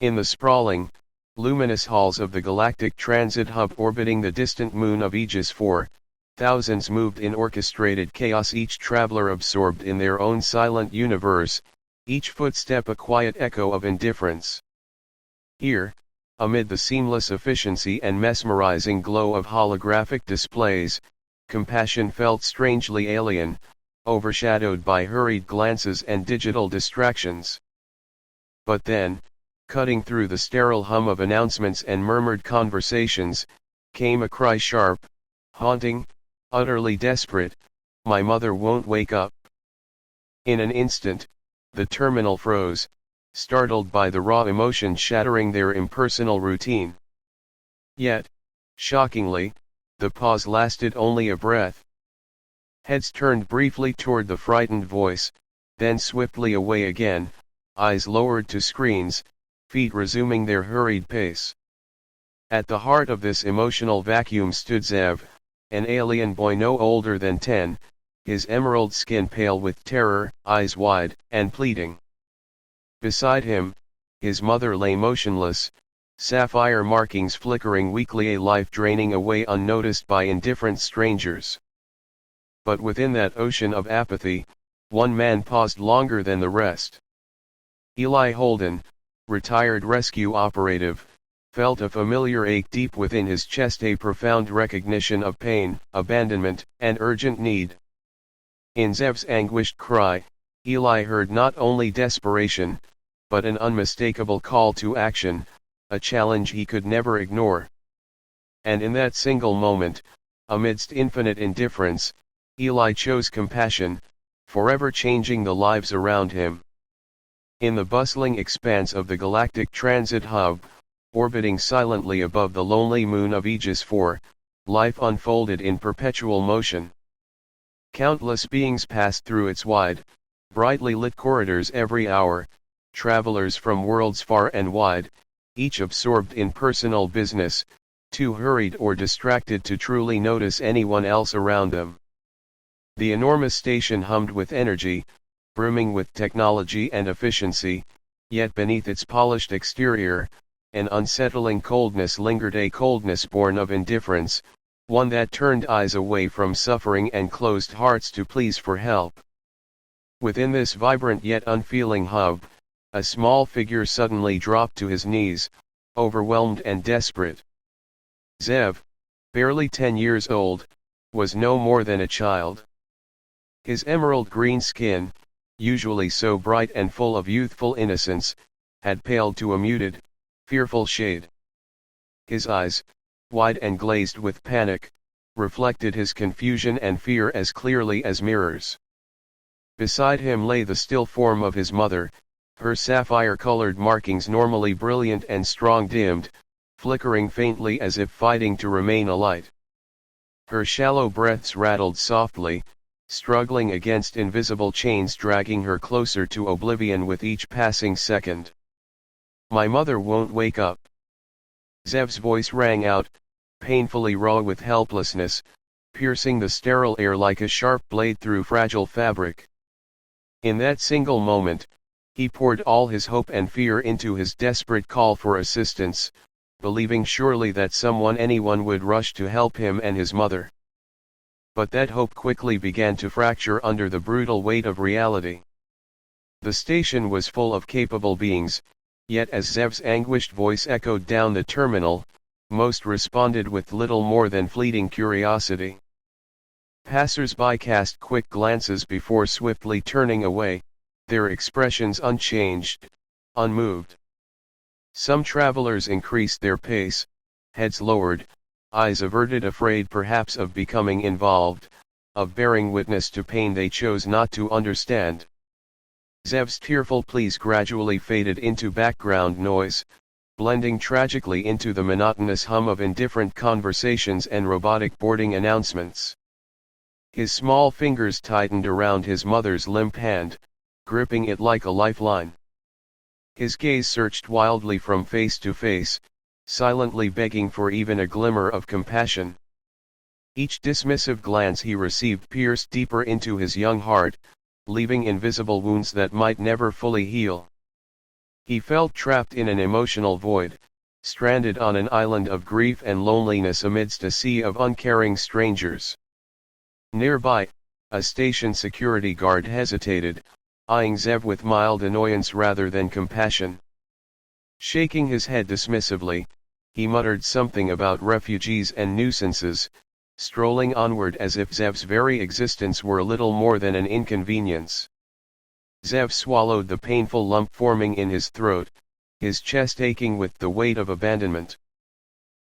In the sprawling, luminous halls of the galactic transit hub orbiting the distant moon of Aegis IV, thousands moved in orchestrated chaos, each traveler absorbed in their own silent universe, each footstep a quiet echo of indifference. Here, amid the seamless efficiency and mesmerizing glow of holographic displays, compassion felt strangely alien, overshadowed by hurried glances and digital distractions. But then, cutting through the sterile hum of announcements and murmured conversations, came a cry, sharp, haunting, utterly desperate: "My mother won't wake up." In an instant, the terminal froze, startled by the raw emotion shattering their impersonal routine. Yet, shockingly, the pause lasted only a breath. Heads turned briefly toward the frightened voice, then swiftly away again, eyes lowered to screens, feet resuming their hurried pace. At the heart of this emotional vacuum stood Zev, an alien boy no older than 10, his emerald skin pale with terror, eyes wide and pleading. Beside him, his mother lay motionless, sapphire markings flickering weakly, a life draining away unnoticed by indifferent strangers. But within that ocean of apathy, one man paused longer than the rest. Eli Holden, retired rescue operative, felt a familiar ache deep within his chest, a profound recognition of pain, abandonment, and urgent need. In Zev's anguished cry, Eli heard not only desperation, but an unmistakable call to action, a challenge he could never ignore. And in that single moment, amidst infinite indifference, Eli chose compassion, forever changing the lives around him. In the bustling expanse of the galactic transit hub, orbiting silently above the lonely moon of Aegis IV, life unfolded in perpetual motion. Countless beings passed through its wide, brightly lit corridors every hour, travelers from worlds far and wide, each absorbed in personal business, too hurried or distracted to truly notice anyone else around them. The enormous station hummed with energy, brimming with technology and efficiency, yet beneath its polished exterior, an unsettling coldness lingered, a coldness born of indifference, one that turned eyes away from suffering and closed hearts to pleas for help. Within this vibrant yet unfeeling hub, a small figure suddenly dropped to his knees, overwhelmed and desperate. Zev, barely 10 years old, was no more than a child. His emerald green skin, usually so bright and full of youthful innocence, had paled to a muted, fearful shade. His eyes, wide and glazed with panic, reflected his confusion and fear as clearly as mirrors. Beside him lay the still form of his mother, her sapphire-colored markings normally brilliant and strong dimmed, flickering faintly as if fighting to remain alight. Her shallow breaths rattled softly, struggling against invisible chains dragging her closer to oblivion with each passing second. "My mother won't wake up." Zev's voice rang out, painfully raw with helplessness, piercing the sterile air like a sharp blade through fragile fabric. In that single moment, he poured all his hope and fear into his desperate call for assistance, believing surely that anyone would rush to help him and his mother. But that hope quickly began to fracture under the brutal weight of reality. The station was full of capable beings, yet as Zev's anguished voice echoed down the terminal, most responded with little more than fleeting curiosity. Passers-by cast quick glances before swiftly turning away, their expressions unchanged, unmoved. Some travelers increased their pace, heads lowered, eyes averted, afraid perhaps of becoming involved, of bearing witness to pain they chose not to understand. Zev's tearful pleas gradually faded into background noise, blending tragically into the monotonous hum of indifferent conversations and robotic boarding announcements. His small fingers tightened around his mother's limp hand, gripping it like a lifeline. His gaze searched wildly from face to face, silently begging for even a glimmer of compassion. Each dismissive glance he received pierced deeper into his young heart, leaving invisible wounds that might never fully heal. He felt trapped in an emotional void, stranded on an island of grief and loneliness amidst a sea of uncaring strangers. Nearby, a station security guard hesitated, eyeing Zev with mild annoyance rather than compassion. Shaking his head dismissively, he muttered something about refugees and nuisances, strolling onward as if Zev's very existence were little more than an inconvenience. Zev swallowed the painful lump forming in his throat, his chest aching with the weight of abandonment.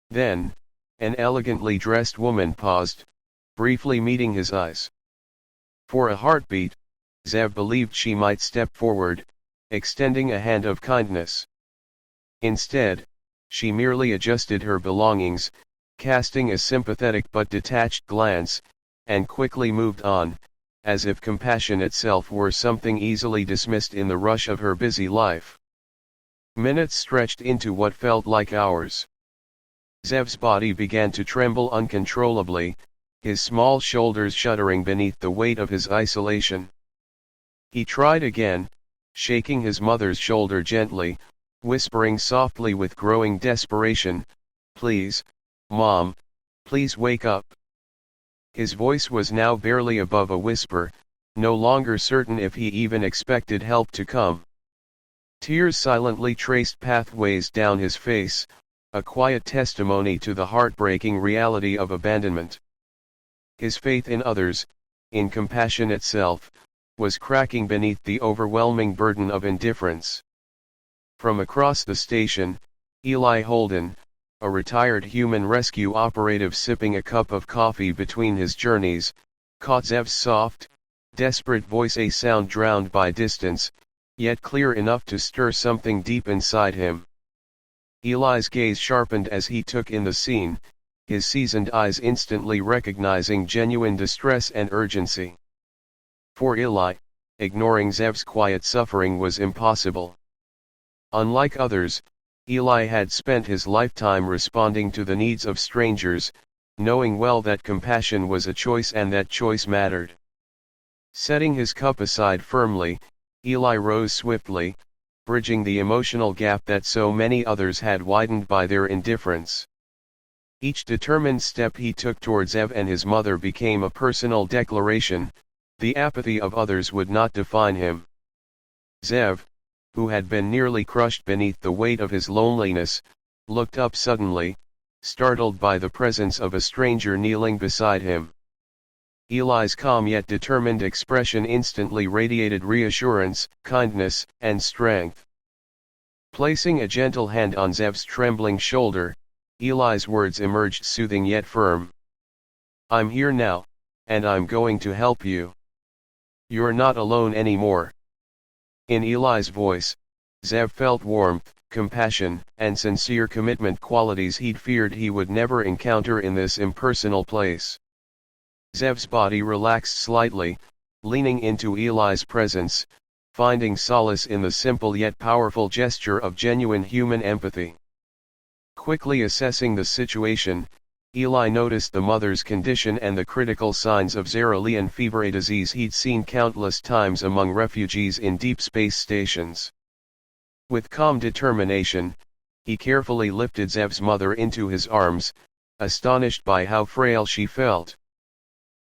Then, an elegantly dressed woman paused, briefly meeting his eyes. For a heartbeat, Zev believed she might step forward, extending a hand of kindness. Instead, she merely adjusted her belongings, casting a sympathetic but detached glance, and quickly moved on, as if compassion itself were something easily dismissed in the rush of her busy life. Minutes stretched into what felt like hours. Zev's body began to tremble uncontrollably, his small shoulders shuddering beneath the weight of his isolation. He tried again, shaking his mother's shoulder gently, whispering softly with growing desperation, "Please, Mom, please wake up." His voice was now barely above a whisper, no longer certain if he even expected help to come. Tears silently traced pathways down his face, a quiet testimony to the heartbreaking reality of abandonment. His faith in others, in compassion itself, was cracking beneath the overwhelming burden of indifference. From across the station, Eli Holden, a retired human rescue operative sipping a cup of coffee between his journeys, caught Zev's soft, desperate voice, a sound drowned by distance, yet clear enough to stir something deep inside him. Eli's gaze sharpened as he took in the scene, his seasoned eyes instantly recognizing genuine distress and urgency. For Eli, ignoring Zev's quiet suffering was impossible. Unlike others, Eli had spent his lifetime responding to the needs of strangers, knowing well that compassion was a choice and that choice mattered. Setting his cup aside firmly, Eli rose swiftly, bridging the emotional gap that so many others had widened by their indifference. Each determined step he took toward Zev and his mother became a personal declaration: the apathy of others would not define him. Zev, who had been nearly crushed beneath the weight of his loneliness, looked up suddenly, startled by the presence of a stranger kneeling beside him. Eli's calm yet determined expression instantly radiated reassurance, kindness, and strength. Placing a gentle hand on Zev's trembling shoulder, Eli's words emerged soothing yet firm. "I'm here now, and I'm going to help you. You're not alone anymore." In Eli's voice, Zev felt warmth, compassion, and sincere commitment, qualities he'd feared he would never encounter in this impersonal place. Zev's body relaxed slightly, leaning into Eli's presence, finding solace in the simple yet powerful gesture of genuine human empathy. Quickly assessing the situation, Eli noticed the mother's condition and the critical signs of Zaralian fever, a disease he'd seen countless times among refugees in deep space stations. With calm determination, he carefully lifted Zev's mother into his arms, astonished by how frail she felt.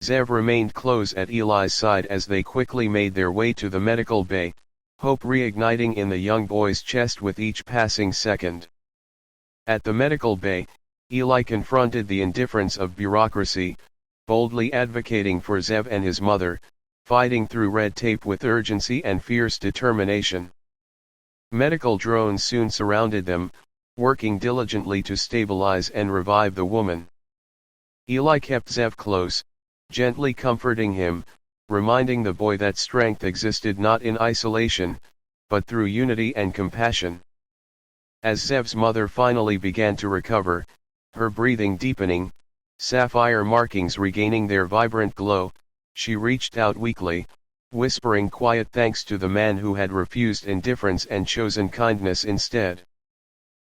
Zev remained close at Eli's side as they quickly made their way to the medical bay, hope reigniting in the young boy's chest with each passing second. At the medical bay, Eli confronted the indifference of bureaucracy, boldly advocating for Zev and his mother, fighting through red tape with urgency and fierce determination. Medical drones soon surrounded them, working diligently to stabilize and revive the woman. Eli kept Zev close, gently comforting him, reminding the boy that strength existed not in isolation, but through unity and compassion. As Zev's mother finally began to recover, her breathing deepening, sapphire markings regaining their vibrant glow, she reached out weakly, whispering quiet thanks to the man who had refused indifference and chosen kindness instead.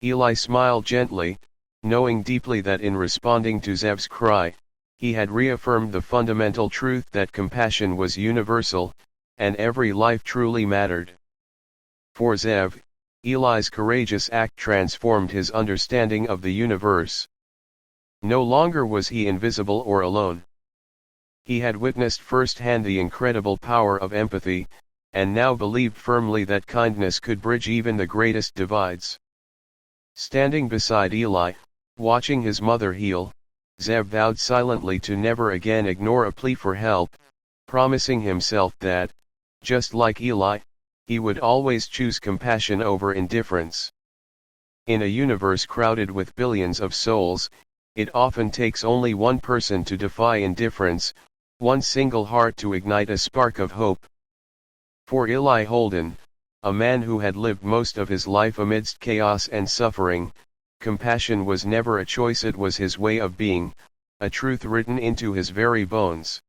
Eli smiled gently, knowing deeply that in responding to Zev's cry, he had reaffirmed the fundamental truth that compassion was universal, and every life truly mattered. For Zev, Eli's courageous act transformed his understanding of the universe. No longer was he invisible or alone. He had witnessed firsthand the incredible power of empathy, and now believed firmly that kindness could bridge even the greatest divides. Standing beside Eli, watching his mother heal, Zev vowed silently to never again ignore a plea for help, promising himself that, just like Eli, he would always choose compassion over indifference. In a universe crowded with billions of souls, it often takes only one person to defy indifference, one single heart to ignite a spark of hope. For Eli Holden, a man who had lived most of his life amidst chaos and suffering, compassion was never a choice, it was his way of being, a truth written into his very bones.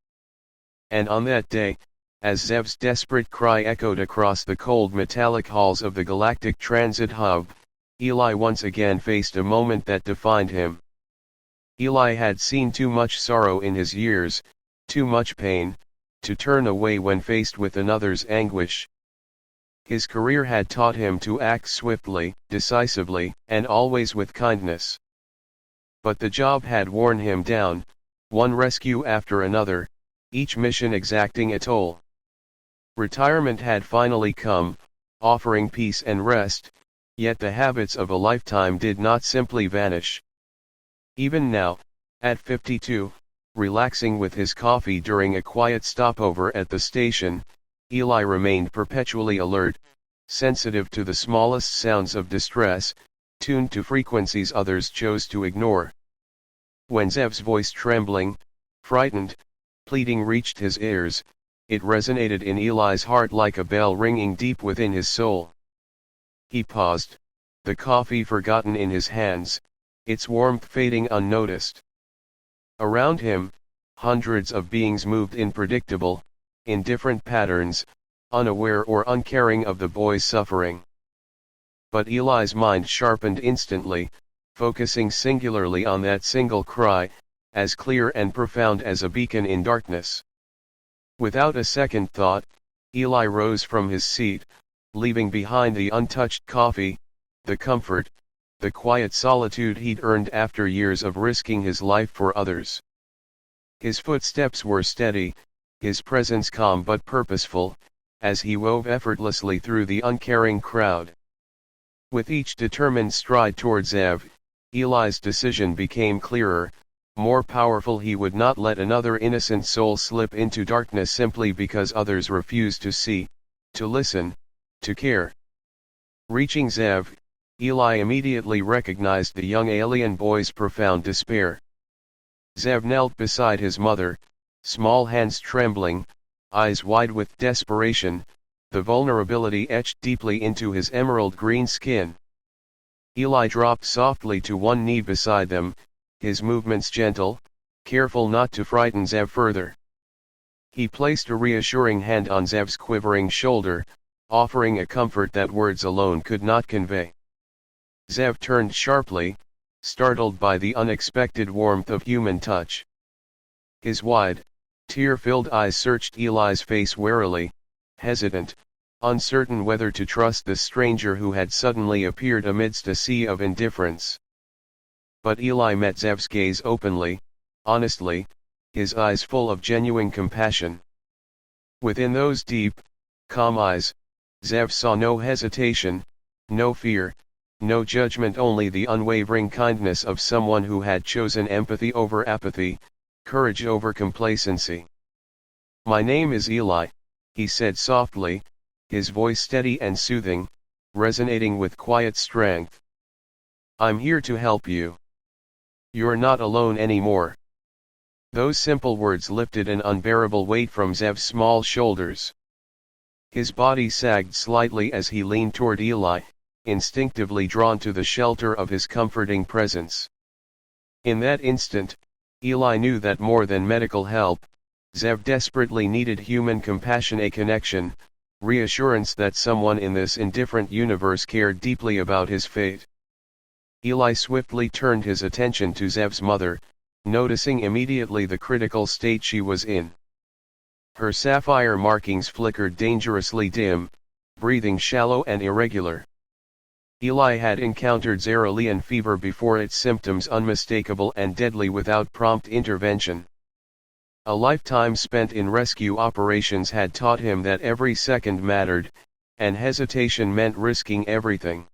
And on that day, as Zev's desperate cry echoed across the cold metallic halls of the galactic transit hub, Eli once again faced a moment that defined him. Eli had seen too much sorrow in his years, too much pain, to turn away when faced with another's anguish. His career had taught him to act swiftly, decisively, and always with kindness. But the job had worn him down, one rescue after another, each mission exacting a toll. Retirement had finally come, offering peace and rest, yet the habits of a lifetime did not simply vanish. Even now, at 52, relaxing with his coffee during a quiet stopover at the station, Eli remained perpetually alert, sensitive to the smallest sounds of distress, tuned to frequencies others chose to ignore. When Zev's voice, trembling, frightened, pleading, reached his ears, it resonated in Eli's heart like a bell ringing deep within his soul. He paused, the coffee forgotten in his hands, its warmth fading unnoticed. Around him, hundreds of beings moved in predictable, indifferent patterns, unaware or uncaring of the boy's suffering. But Eli's mind sharpened instantly, focusing singularly on that single cry, as clear and profound as a beacon in darkness. Without a second thought, Eli rose from his seat, leaving behind the untouched coffee, the comfort, the quiet solitude he'd earned after years of risking his life for others. His footsteps were steady, his presence calm but purposeful, as he wove effortlessly through the uncaring crowd. With each determined stride toward Zev, Eli's decision became clearer, more powerful. He would not let another innocent soul slip into darkness simply because others refused to see, to listen, to care. Reaching Zev, Eli immediately recognized the young alien boy's profound despair. Zev knelt beside his mother, small hands trembling, eyes wide with desperation, the vulnerability etched deeply into his emerald green skin. Eli dropped softly to one knee beside them, his movements gentle, careful not to frighten Zev further. He placed a reassuring hand on Zev's quivering shoulder, offering a comfort that words alone could not convey. Zev turned sharply, startled by the unexpected warmth of human touch. His wide, tear-filled eyes searched Eli's face warily, hesitant, uncertain whether to trust the stranger who had suddenly appeared amidst a sea of indifference. But Eli met Zev's gaze openly, honestly, his eyes full of genuine compassion. Within those deep, calm eyes, Zev saw no hesitation, no fear, no judgment, only the unwavering kindness of someone who had chosen empathy over apathy, courage over complacency. "My name is Eli," he said softly, his voice steady and soothing, resonating with quiet strength. "I'm here to help you. You're not alone anymore." Those simple words lifted an unbearable weight from Zev's small shoulders. His body sagged slightly as he leaned toward Eli, instinctively drawn to the shelter of his comforting presence. In that instant, Eli knew that more than medical help, Zev desperately needed human compassion, a connection, reassurance that someone in this indifferent universe cared deeply about his fate. Eli swiftly turned his attention to Zev's mother, noticing immediately the critical state she was in. Her sapphire markings flickered dangerously dim, breathing shallow and irregular. Eli had encountered cerulean fever before, its symptoms unmistakable and deadly without prompt intervention. A lifetime spent in rescue operations had taught him that every second mattered, and hesitation meant risking everything.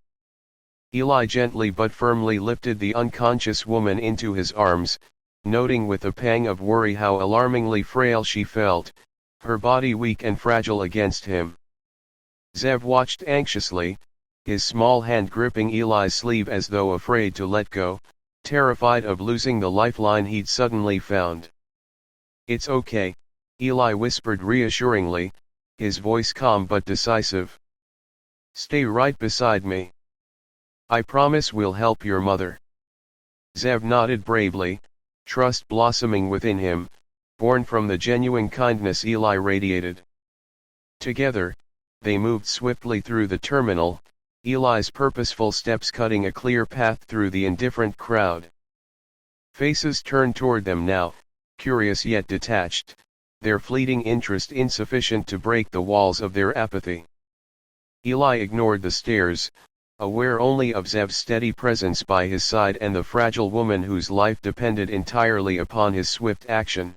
Eli gently but firmly lifted the unconscious woman into his arms, noting with a pang of worry how alarmingly frail she felt, her body weak and fragile against him. Zev watched anxiously, his small hand gripping Eli's sleeve as though afraid to let go, terrified of losing the lifeline he'd suddenly found. "It's okay," Eli whispered reassuringly, his voice calm but decisive. "Stay right beside me. I promise we'll help your mother." Zev nodded bravely, trust blossoming within him, born from the genuine kindness Eli radiated. Together, they moved swiftly through the terminal, Eli's purposeful steps cutting a clear path through the indifferent crowd. Faces turned toward them now, curious yet detached, their fleeting interest insufficient to break the walls of their apathy. Eli ignored the stares, aware only of Zev's steady presence by his side and the fragile woman whose life depended entirely upon his swift action.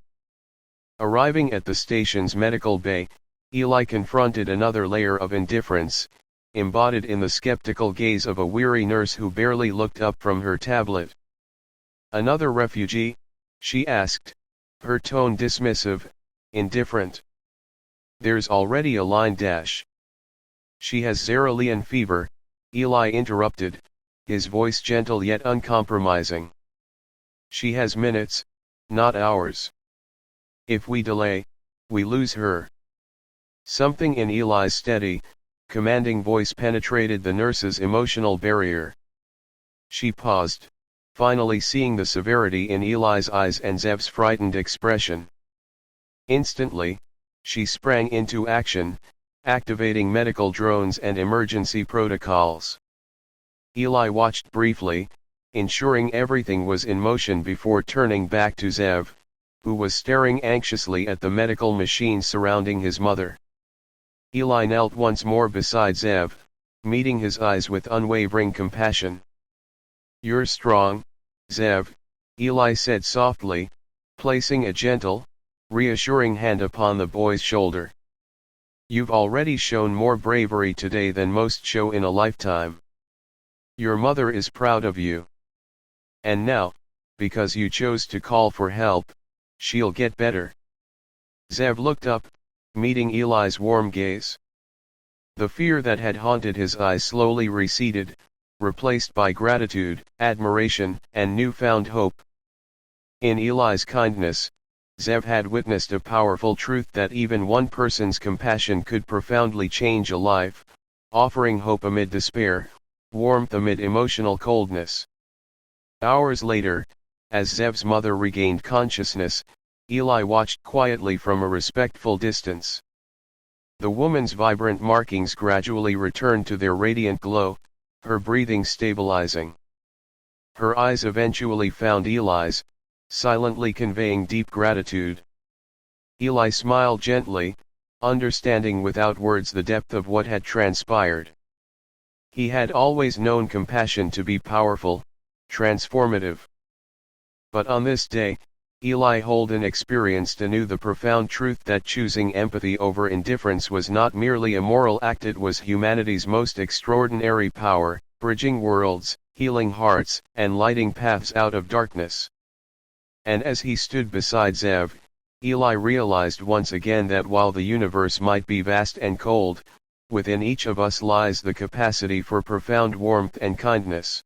Arriving at the station's medical bay, Eli confronted another layer of indifference, embodied in the skeptical gaze of a weary nurse who barely looked up from her tablet. "Another refugee?" she asked, her tone dismissive, indifferent. "There's already a line dash." "She has cerulean fever," Eli interrupted, his voice gentle yet uncompromising. "She has minutes, not hours. If we delay, we lose her." Something in Eli's steady, commanding voice penetrated the nurse's emotional barrier. She paused, finally seeing the severity in Eli's eyes and Zev's frightened expression. Instantly, she sprang into action, activating medical drones and emergency protocols. Eli watched briefly, ensuring everything was in motion before turning back to Zev, who was staring anxiously at the medical machines surrounding his mother. Eli knelt once more beside Zev, meeting his eyes with unwavering compassion. "You're strong, Zev," Eli said softly, placing a gentle, reassuring hand upon the boy's shoulder. "You've already shown more bravery today than most show in a lifetime. Your mother is proud of you. And now, because you chose to call for help, she'll get better." Zev looked up, meeting Eli's warm gaze. The fear that had haunted his eyes slowly receded, replaced by gratitude, admiration, and newfound hope. In Eli's kindness, Zev had witnessed a powerful truth that even one person's compassion could profoundly change a life, offering hope amid despair, warmth amid emotional coldness. Hours later, as Zev's mother regained consciousness, Eli watched quietly from a respectful distance. The woman's vibrant markings gradually returned to their radiant glow, her breathing stabilizing. Her eyes eventually found Eli's, silently conveying deep gratitude. Eli smiled gently, understanding without words the depth of what had transpired. He had always known compassion to be powerful, transformative. But on this day, Eli Holden experienced anew the profound truth that choosing empathy over indifference was not merely a moral act, it was humanity's most extraordinary power, bridging worlds, healing hearts, and lighting paths out of darkness. And as he stood beside Zev, Eli realized once again that while the universe might be vast and cold, within each of us lies the capacity for profound warmth and kindness.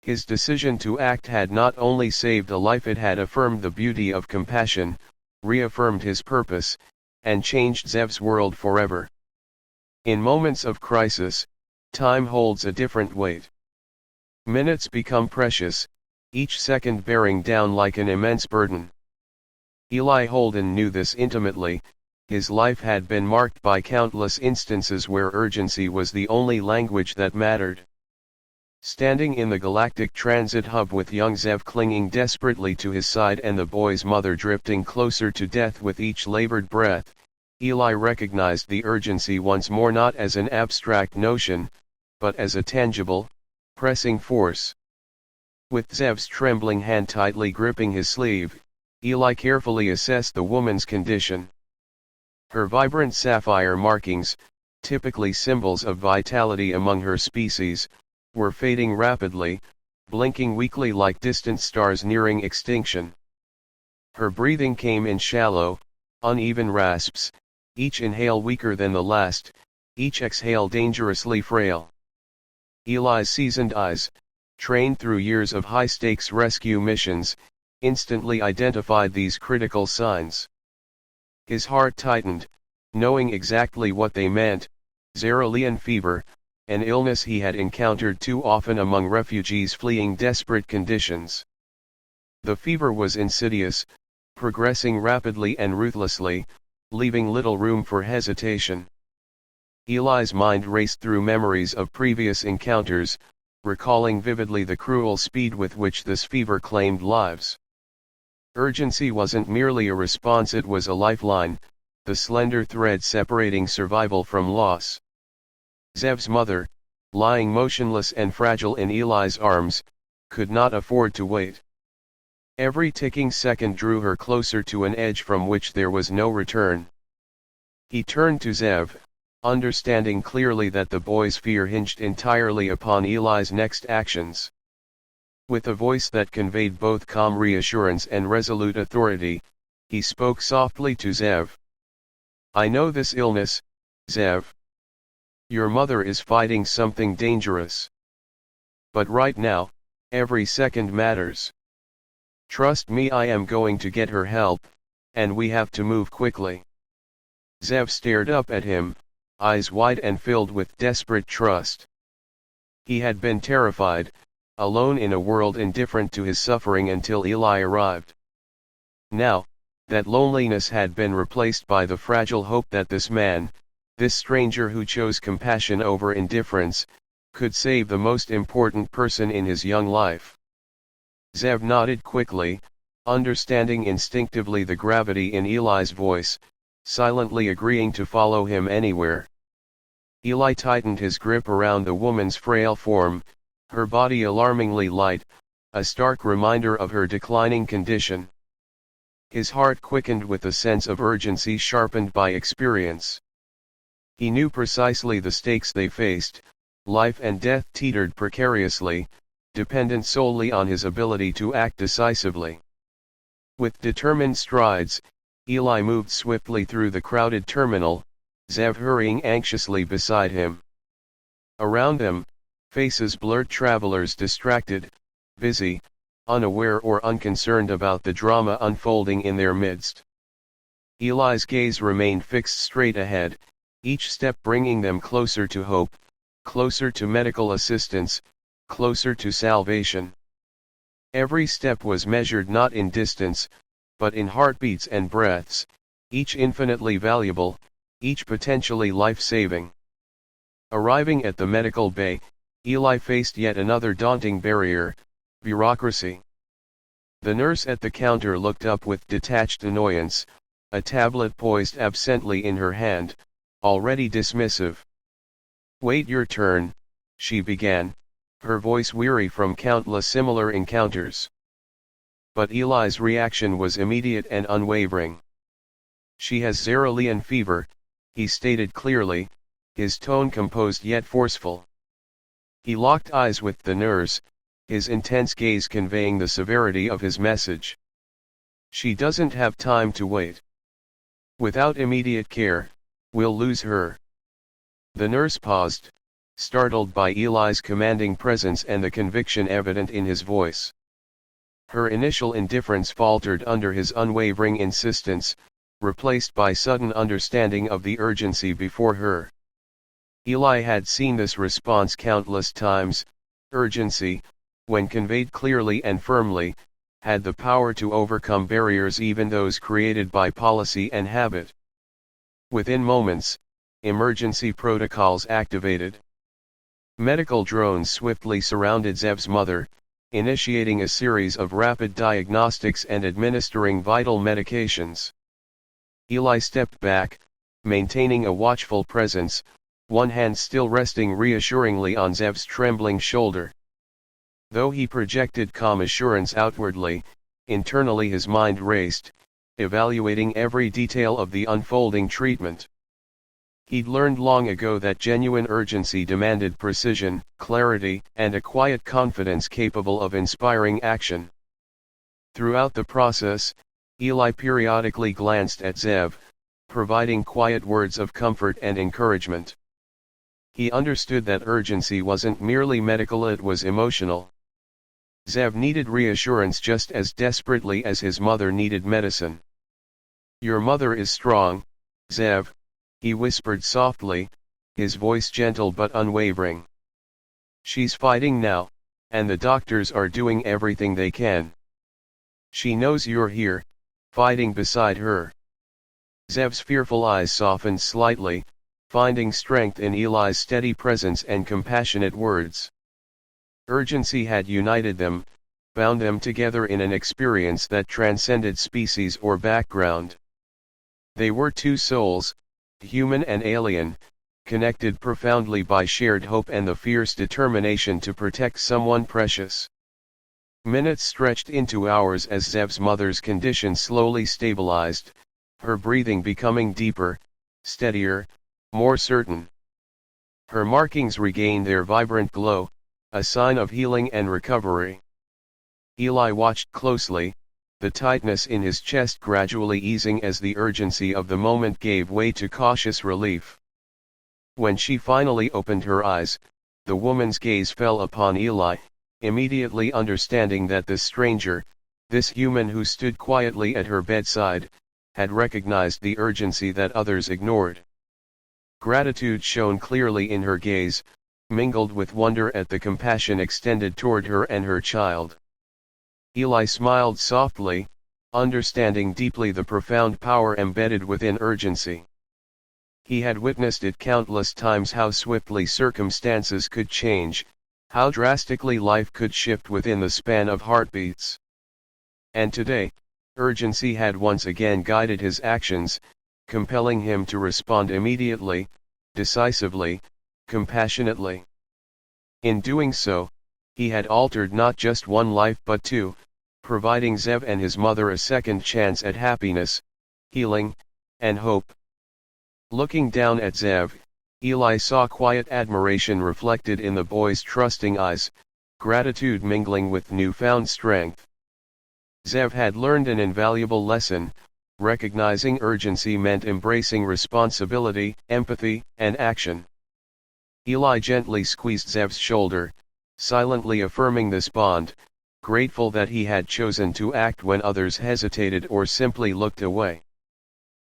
His decision to act had not only saved a life, it had affirmed the beauty of compassion, reaffirmed his purpose, and changed Zev's world forever. In moments of crisis, time holds a different weight. Minutes become precious, each second bearing down like an immense burden. Eli Holden knew this intimately. His life had been marked by countless instances where urgency was the only language that mattered. Standing in the galactic transit hub with young Zev clinging desperately to his side and the boy's mother drifting closer to death with each labored breath, Eli recognized the urgency once more not as an abstract notion, but as a tangible, pressing force. With Zev's trembling hand tightly gripping his sleeve, Eli carefully assessed the woman's condition. Her vibrant sapphire markings, typically symbols of vitality among her species, were fading rapidly, blinking weakly like distant stars nearing extinction. Her breathing came in shallow, uneven rasps, each inhale weaker than the last, each exhale dangerously frail. Eli's seasoned eyes, trained through years of high-stakes rescue missions, instantly identified these critical signs. His heart tightened, knowing exactly what they meant: cerulean fever, an illness he had encountered too often among refugees fleeing desperate conditions. The fever was insidious, progressing rapidly and ruthlessly, leaving little room for hesitation. Eli's mind raced through memories of previous encounters, recalling vividly the cruel speed with which this fever claimed lives. Urgency wasn't merely a response, it was a lifeline, the slender thread separating survival from loss. Zev's mother, lying motionless and fragile in Eli's arms, could not afford to wait. Every ticking second drew her closer to an edge from which there was no return. He turned to Zev, understanding clearly that the boy's fear hinged entirely upon Eli's next actions. With a voice that conveyed both calm reassurance and resolute authority, he spoke softly to Zev. "I know this illness, Zev. Your mother is fighting something dangerous. But right now, every second matters. Trust me, I am going to get her help, and we have to move quickly." Zev stared up at him, eyes wide and filled with desperate trust. He had been terrified, alone in a world indifferent to his suffering until Eli arrived. Now, that loneliness had been replaced by the fragile hope that this man, this stranger who chose compassion over indifference, could save the most important person in his young life. Zev nodded quickly, understanding instinctively the gravity in Eli's voice, silently agreeing to follow him anywhere. Eli tightened his grip around the woman's frail form, her body alarmingly light, a stark reminder of her declining condition. His heart quickened with a sense of urgency sharpened by experience. He knew precisely the stakes they faced: life and death teetered precariously, dependent solely on his ability to act decisively. With determined strides, Eli moved swiftly through the crowded terminal, Zev hurrying anxiously beside him. Around them, faces blurred, travelers distracted, busy, unaware or unconcerned about the drama unfolding in their midst. Eli's gaze remained fixed straight ahead, each step bringing them closer to hope, closer to medical assistance, closer to salvation. Every step was measured not in distance, but in heartbeats and breaths, each infinitely valuable, each potentially life-saving. Arriving at the medical bay, Eli faced yet another daunting barrier: bureaucracy. The nurse at the counter looked up with detached annoyance, a tablet poised absently in her hand, already dismissive. "Wait your turn," she began, her voice weary from countless similar encounters. But Eli's reaction was immediate and unwavering. "She has cerulean fever," he stated clearly, his tone composed yet forceful. He locked eyes with the nurse, his intense gaze conveying the severity of his message. "She doesn't have time to wait. Without immediate care, we'll lose her." The nurse paused, startled by Eli's commanding presence and the conviction evident in his voice. Her initial indifference faltered under his unwavering insistence, replaced by sudden understanding of the urgency before her. Eli had seen this response countless times. Urgency, when conveyed clearly and firmly, had the power to overcome barriers, even those created by policy and habit. Within moments, emergency protocols activated. Medical drones swiftly surrounded Zev's mother, initiating a series of rapid diagnostics and administering vital medications. Eli stepped back, maintaining a watchful presence, one hand still resting reassuringly on Zev's trembling shoulder. Though he projected calm assurance outwardly, internally his mind raced, evaluating every detail of the unfolding treatment. He'd learned long ago that genuine urgency demanded precision, clarity, and a quiet confidence capable of inspiring action. Throughout the process, Eli periodically glanced at Zev, providing quiet words of comfort and encouragement. He understood that urgency wasn't merely medical, it was emotional. Zev needed reassurance just as desperately as his mother needed medicine. "Your mother is strong, Zev," he whispered softly, his voice gentle but unwavering. "She's fighting now, and the doctors are doing everything they can. She knows you're here, fighting beside her." Zev's fearful eyes softened slightly, finding strength in Eli's steady presence and compassionate words. Urgency had united them, bound them together in an experience that transcended species or background. They were two souls, human and alien, connected profoundly by shared hope and the fierce determination to protect someone precious. Minutes stretched into hours as Zev's mother's condition slowly stabilized, her breathing becoming deeper, steadier, more certain. Her markings regained their vibrant glow, a sign of healing and recovery. Eli watched closely, the tightness in his chest gradually easing as the urgency of the moment gave way to cautious relief. When she finally opened her eyes, the woman's gaze fell upon Eli, immediately understanding that this stranger, this human who stood quietly at her bedside, had recognized the urgency that others ignored. Gratitude shone clearly in her gaze, mingled with wonder at the compassion extended toward her and her child. Eli smiled softly, understanding deeply the profound power embedded within urgency. He had witnessed it countless times, how swiftly circumstances could change, how drastically life could shift within the span of heartbeats. And today, urgency had once again guided his actions, compelling him to respond immediately, decisively, compassionately. In doing so, he had altered not just one life but two, providing Zev and his mother a second chance at happiness, healing, and hope. Looking down at Zev, Eli saw quiet admiration reflected in the boy's trusting eyes, gratitude mingling with newfound strength. Zev had learned an invaluable lesson, recognizing urgency meant embracing responsibility, empathy, and action. Eli gently squeezed Zev's shoulder, silently affirming this bond, grateful that he had chosen to act when others hesitated or simply looked away.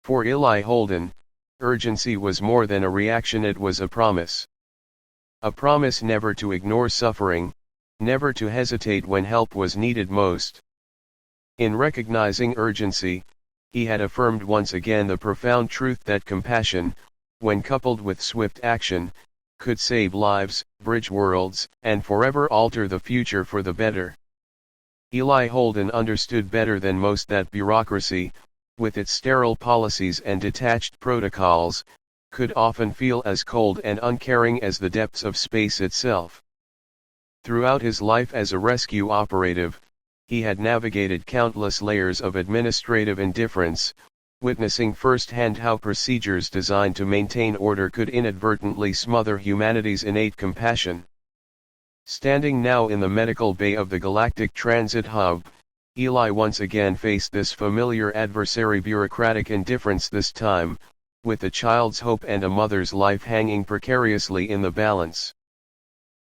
For Eli Holden, urgency was more than a reaction, it was a promise. A promise never to ignore suffering, never to hesitate when help was needed most. In recognizing urgency, he had affirmed once again the profound truth that compassion, when coupled with swift action, could save lives, bridge worlds, and forever alter the future for the better. Eli Holden understood better than most that bureaucracy, with its sterile policies and detached protocols, could often feel as cold and uncaring as the depths of space itself. Throughout his life as a rescue operative, he had navigated countless layers of administrative indifference, witnessing firsthand how procedures designed to maintain order could inadvertently smother humanity's innate compassion. Standing now in the medical bay of the Galactic Transit Hub, Eli once again faced this familiar adversary: bureaucratic indifference this time, with a child's hope and a mother's life hanging precariously in the balance.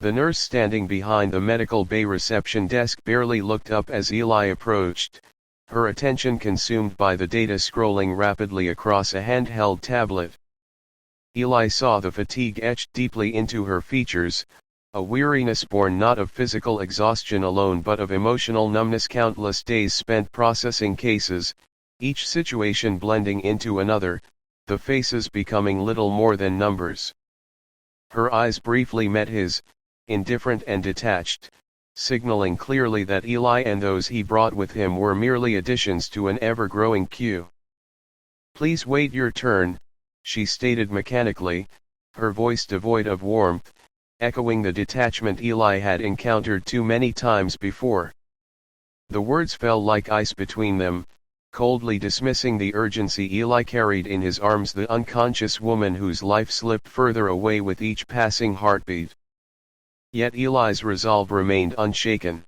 The nurse standing behind the medical bay reception desk barely looked up as Eli approached, her attention consumed by the data scrolling rapidly across a handheld tablet. Eli saw the fatigue etched deeply into her features, a weariness born not of physical exhaustion alone but of emotional numbness, countless days spent processing cases, each situation blending into another, the faces becoming little more than numbers. Her eyes briefly met his, indifferent and detached, signaling clearly that Eli and those he brought with him were merely additions to an ever-growing queue. "Please wait your turn," she stated mechanically, her voice devoid of warmth, echoing the detachment Eli had encountered too many times before. The words fell like ice between them, coldly dismissing the urgency Eli carried in his arms, the unconscious woman whose life slipped further away with each passing heartbeat. Yet Eli's resolve remained unshaken.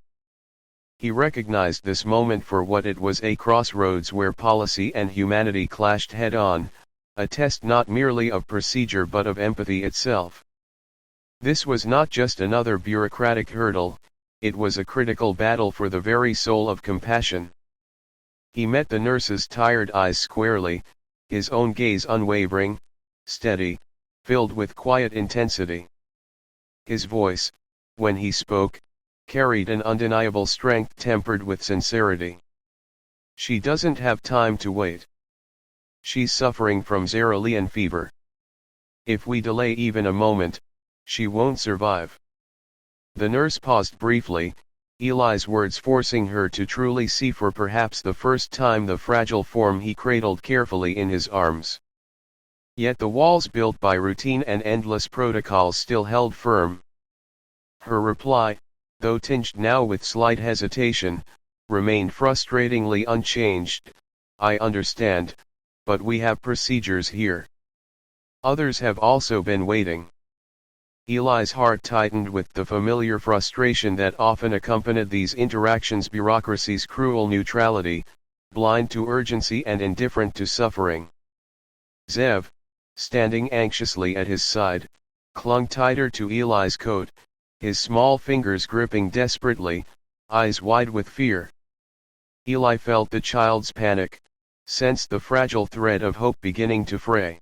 He recognized this moment for what it was, a crossroads where policy and humanity clashed head-on, a test not merely of procedure but of empathy itself. This was not just another bureaucratic hurdle, it was a critical battle for the very soul of compassion. He met the nurse's tired eyes squarely, his own gaze unwavering, steady, filled with quiet intensity. His voice, when he spoke, carried an undeniable strength tempered with sincerity. "She doesn't have time to wait. She's suffering from cerulean fever. If we delay even a moment, she won't survive." The nurse paused briefly, Eli's words forcing her to truly see for perhaps the first time the fragile form he cradled carefully in his arms. Yet the walls built by routine and endless protocols still held firm. Her reply, though tinged now with slight hesitation, remained frustratingly unchanged. "I understand, but we have procedures here. Others have also been waiting." Eli's heart tightened with the familiar frustration that often accompanied these interactions, bureaucracy's cruel neutrality, blind to urgency and indifferent to suffering. Zev, standing anxiously at his side, clung tighter to Eli's coat, his small fingers gripping desperately, eyes wide with fear. Eli felt the child's panic, sensed the fragile thread of hope beginning to fray.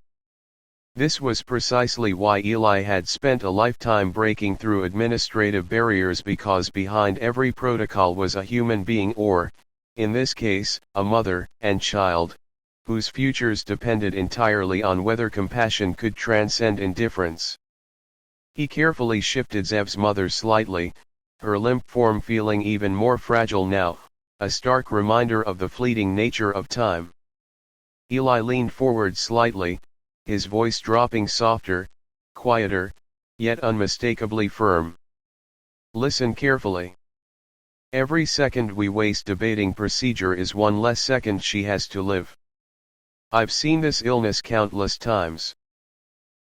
This was precisely why Eli had spent a lifetime breaking through administrative barriers, because behind every protocol was a human being, or, in this case, a mother and child, whose futures depended entirely on whether compassion could transcend indifference. He carefully shifted Zev's mother slightly, her limp form feeling even more fragile now, a stark reminder of the fleeting nature of time. Eli leaned forward slightly, his voice dropping softer, quieter, yet unmistakably firm. "Listen carefully. Every second we waste debating procedure is one less second she has to live. I've seen this illness countless times.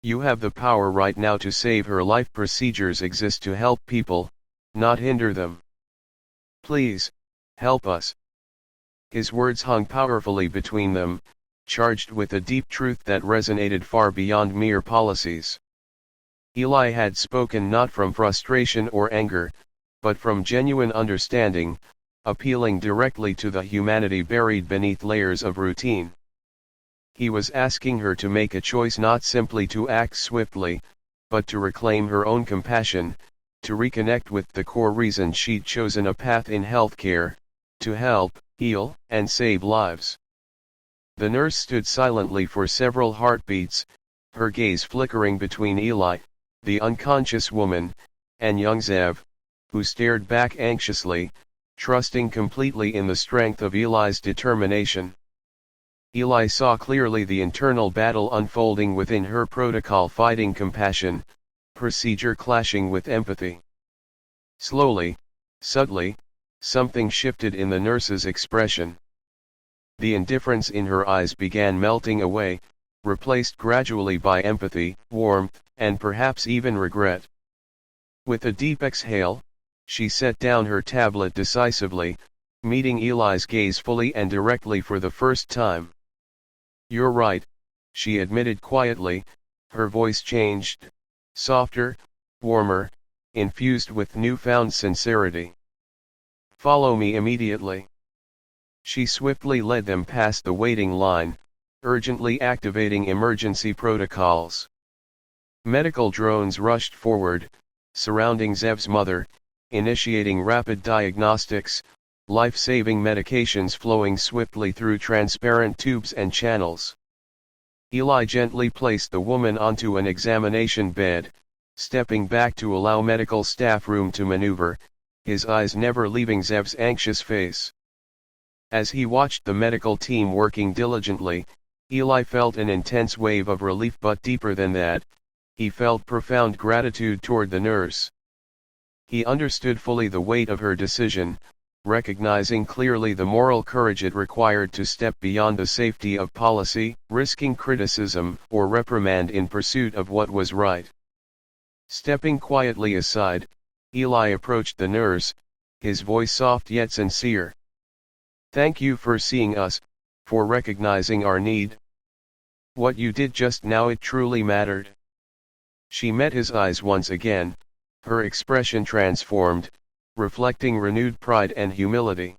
You have the power right now to save her life. Procedures exist to help people, not hinder them. Please, help us." His words hung powerfully between them, charged with a deep truth that resonated far beyond mere policies. Eli had spoken not from frustration or anger, but from genuine understanding, appealing directly to the humanity buried beneath layers of routine. He was asking her to make a choice, not simply to act swiftly, but to reclaim her own compassion, to reconnect with the core reason she'd chosen a path in healthcare, to help, heal, and save lives. The nurse stood silently for several heartbeats, her gaze flickering between Eli, the unconscious woman, and young Zev, who stared back anxiously, trusting completely in the strength of Eli's determination. Eli saw clearly the internal battle unfolding within her, protocol fighting compassion, procedure clashing with empathy. Slowly, subtly, something shifted in the nurse's expression. The indifference in her eyes began melting away, replaced gradually by empathy, warmth, and perhaps even regret. With a deep exhale, she set down her tablet decisively, meeting Eli's gaze fully and directly for the first time. "You're right," she admitted quietly, her voice changed, softer, warmer, infused with newfound sincerity. "Follow me immediately." She swiftly led them past the waiting line, urgently activating emergency protocols. Medical drones rushed forward, surrounding Zev's mother, initiating rapid diagnostics, life-saving medications flowing swiftly through transparent tubes and channels. Eli gently placed the woman onto an examination bed, stepping back to allow medical staff room to maneuver, his eyes never leaving Zev's anxious face. As he watched the medical team working diligently, Eli felt an intense wave of relief, but deeper than that, He felt profound gratitude toward the nurse. He understood fully the weight of her decision, recognizing clearly the moral courage it required to step beyond the safety of policy, risking criticism or reprimand in pursuit of what was right. Stepping quietly aside, Eli approached the nurse, his voice soft yet sincere. "Thank you for seeing us, for recognizing our need. What you did just now, it truly mattered." She met his eyes once again, her expression transformed, reflecting renewed pride and humility.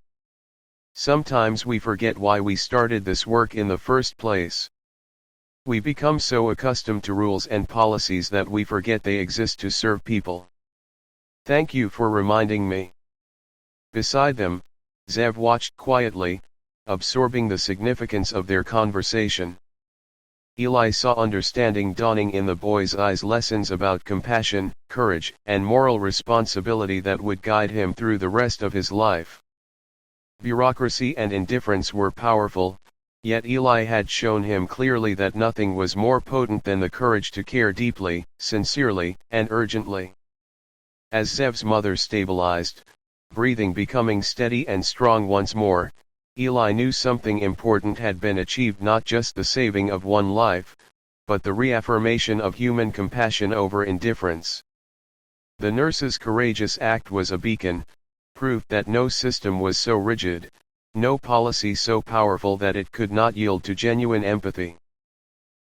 Sometimes we forget why we started this work in the first place. We become so accustomed to rules and policies that we forget they exist to serve people. Thank you for reminding me. Beside them, Zev watched quietly, absorbing the significance of their conversation. Eli saw understanding dawning in the boy's eyes, lessons about compassion, courage, and moral responsibility that would guide him through the rest of his life. Bureaucracy and indifference were powerful, yet Eli had shown him clearly that nothing was more potent than the courage to care deeply, sincerely, and urgently. As Zev's mother stabilized, breathing becoming steady and strong once more, Eli knew something important had been achieved: not just the saving of one life, but the reaffirmation of human compassion over indifference. The nurse's courageous act was a beacon, proof that no system was so rigid, no policy so powerful that it could not yield to genuine empathy.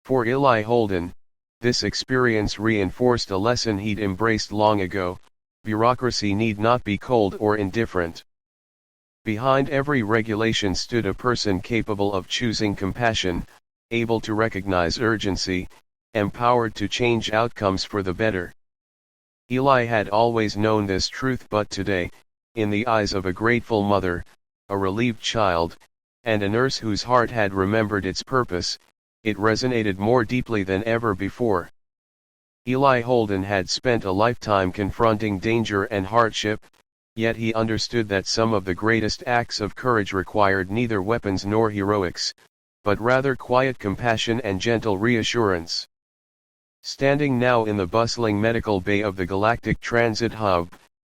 For Eli Holden, this experience reinforced a lesson he'd embraced long ago: bureaucracy need not be cold or indifferent. Behind every regulation stood a person capable of choosing compassion, able to recognize urgency, empowered to change outcomes for the better. Eli had always known this truth, but today, in the eyes of a grateful mother, a relieved child, and a nurse whose heart had remembered its purpose, it resonated more deeply than ever before. Eli Holden had spent a lifetime confronting danger and hardship, yet he understood that some of the greatest acts of courage required neither weapons nor heroics, but rather quiet compassion and gentle reassurance. Standing now in the bustling medical bay of the Galactic Transit Hub,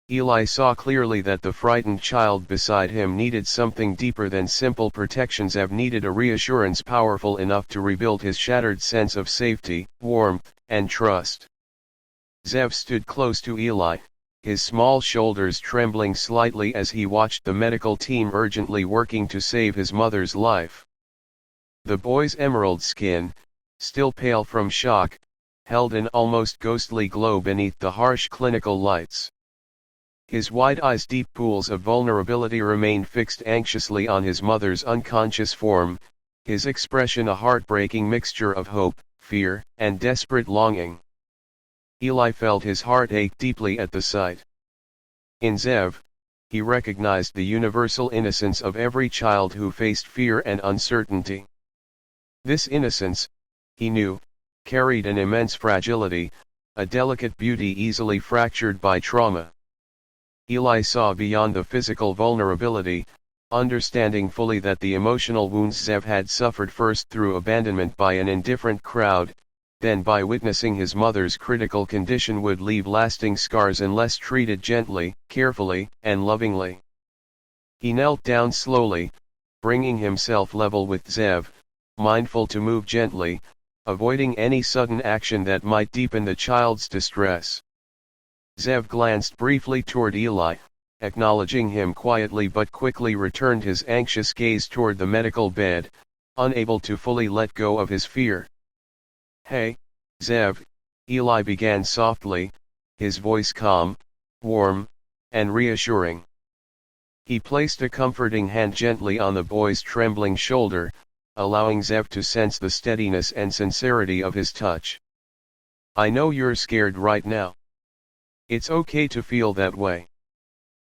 Eli saw clearly that the frightened child beside him needed something deeper than simple protection. Zev needed a reassurance powerful enough to rebuild his shattered sense of safety, warmth, and trust. Zev stood close to Eli, his small shoulders trembling slightly as he watched the medical team urgently working to save his mother's life. The boy's emerald skin, still pale from shock, held an almost ghostly glow beneath the harsh clinical lights. His wide eyes, deep pools of vulnerability, remained fixed anxiously on his mother's unconscious form, his expression a heartbreaking mixture of hope, fear, and desperate longing. Eli felt his heart ache deeply at the sight. In Zev, he recognized the universal innocence of every child who faced fear and uncertainty. This innocence, he knew, carried an immense fragility, a delicate beauty easily fractured by trauma. Eli saw beyond the physical vulnerability, understanding fully that the emotional wounds Zev had suffered first through abandonment by an indifferent crowd, then by witnessing his mother's critical condition, would leave lasting scars unless treated gently, carefully, and lovingly. He knelt down slowly, bringing himself level with Zev, mindful to move gently, avoiding any sudden action that might deepen the child's distress. Zev glanced briefly toward Eli, acknowledging him quietly, but quickly returned his anxious gaze toward the medical bed, unable to fully let go of his fear. "Hey, Zev," Eli began softly, his voice calm, warm, and reassuring. He placed a comforting hand gently on the boy's trembling shoulder, allowing Zev to sense the steadiness and sincerity of his touch. "I know you're scared right now. It's okay to feel that way.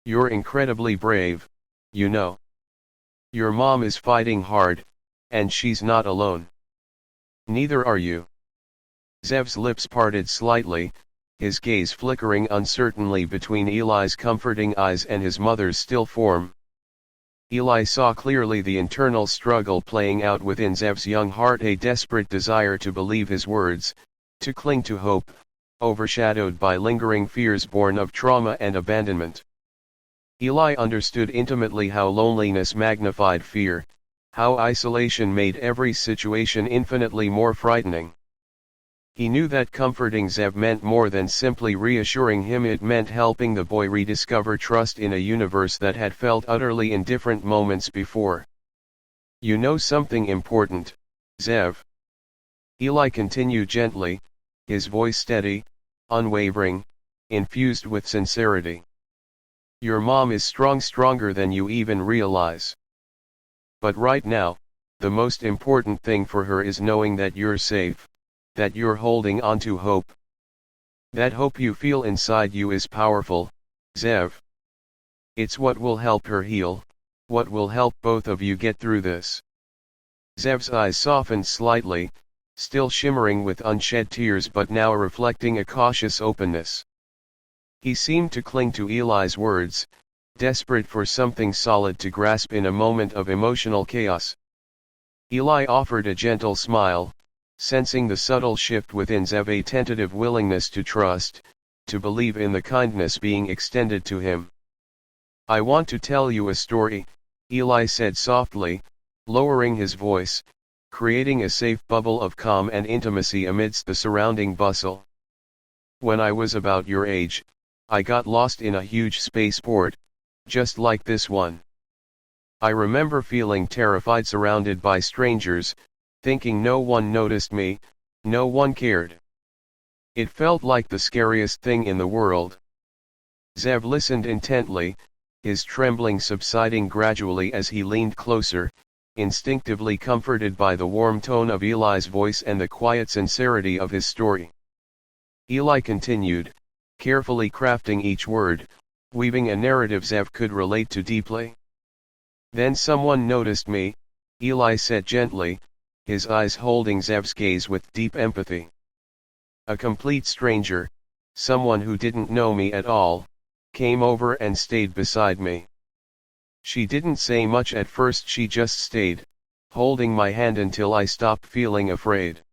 You're incredibly brave, you know. Your mom is fighting hard, and she's not alone. Neither are you." Zev's lips parted slightly, his gaze flickering uncertainly between Eli's comforting eyes and his mother's still form. Eli saw clearly the internal struggle playing out within Zev's young heart, a desperate desire to believe his words, to cling to hope, overshadowed by lingering fears born of trauma and abandonment. Eli understood intimately how loneliness magnified fear, how isolation made every situation infinitely more frightening. He knew that comforting Zev meant more than simply reassuring him, it meant helping the boy rediscover trust in a universe that had felt utterly indifferent moments before. "You know something important, Zev," Eli continued gently, his voice steady, unwavering, infused with sincerity. "Your mom is stronger than you even realize. But right now, the most important thing for her is knowing that you're safe, that you're holding on to hope. That hope you feel inside you is powerful, Zev. It's what will help her heal, what will help both of you get through this." Zev's eyes softened slightly, still shimmering with unshed tears but now reflecting a cautious openness. He seemed to cling to Eli's words, desperate for something solid to grasp in a moment of emotional chaos. Eli offered a gentle smile, sensing the subtle shift within Zev, a tentative willingness to trust, to believe in the kindness being extended to him. "I want to tell you a story," Eli said softly, lowering his voice, creating a safe bubble of calm and intimacy amidst the surrounding bustle. "When I was about your age, I got lost in a huge spaceport, just like this one. I remember feeling terrified, surrounded by strangers, thinking no one noticed me, no one cared. It felt like the scariest thing in the world." Zev listened intently, his trembling subsiding gradually as he leaned closer, instinctively comforted by the warm tone of Eli's voice and the quiet sincerity of his story. Eli continued, carefully crafting each word, weaving a narrative Zev could relate to deeply. "Then someone noticed me," Eli said gently, his eyes holding Zev's gaze with deep empathy. "A complete stranger, someone who didn't know me at all, came over and stayed beside me. She didn't say much at first, she just stayed, holding my hand until I stopped feeling afraid.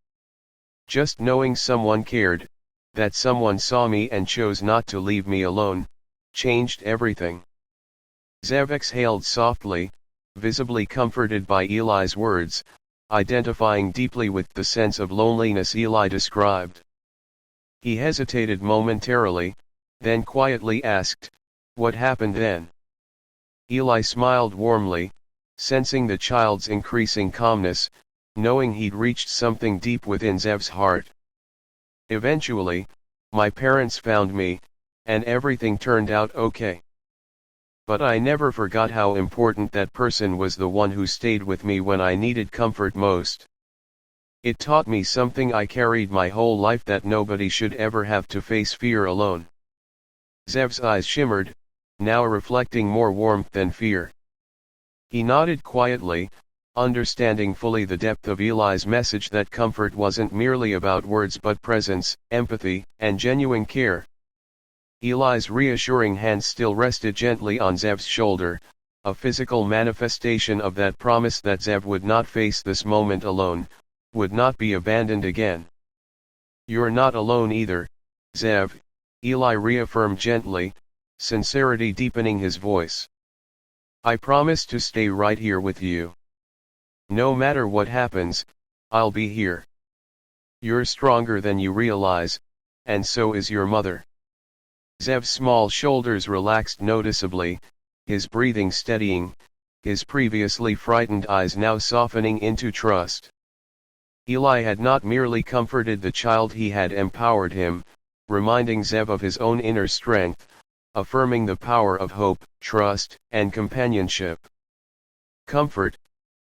Just knowing someone cared, that someone saw me and chose not to leave me alone, changed everything." Zev exhaled softly, visibly comforted by Eli's words, identifying deeply with the sense of loneliness Eli described. He hesitated momentarily, then quietly asked, "What happened then?" Eli smiled warmly, sensing the child's increasing calmness, knowing he'd reached something deep within Zev's heart. "Eventually, my parents found me, and everything turned out okay. But I never forgot how important that person was, the one who stayed with me when I needed comfort most. It taught me something I carried my whole life, that nobody should ever have to face fear alone." Zev's eyes shimmered, now reflecting more warmth than fear. He nodded quietly, understanding fully the depth of Eli's message, that comfort wasn't merely about words but presence, empathy, and genuine care. Eli's reassuring hand still rested gently on Zev's shoulder, a physical manifestation of that promise that Zev would not face this moment alone, would not be abandoned again. "You're not alone either, Zev," Eli reaffirmed gently, sincerity deepening his voice. "I promise to stay right here with you. No matter what happens, I'll be here. You're stronger than you realize, and so is your mother." Zev's small shoulders relaxed noticeably, his breathing steadying, his previously frightened eyes now softening into trust. Eli had not merely comforted the child, he had empowered him, reminding Zev of his own inner strength, affirming the power of hope, trust, and companionship. Comfort,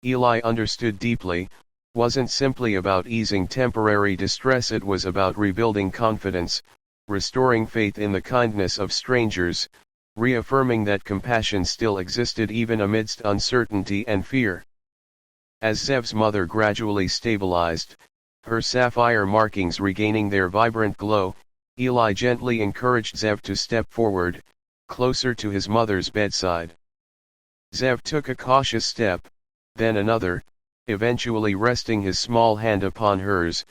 Eli understood deeply, wasn't simply about easing temporary distress, it was about rebuilding confidence, restoring faith in the kindness of strangers, reaffirming that compassion still existed even amidst uncertainty and fear. As Zev's mother gradually stabilized, her sapphire markings regaining their vibrant glow, Eli gently encouraged Zev to step forward, closer to his mother's bedside. Zev took a cautious step, then another, eventually resting his small hand upon hers,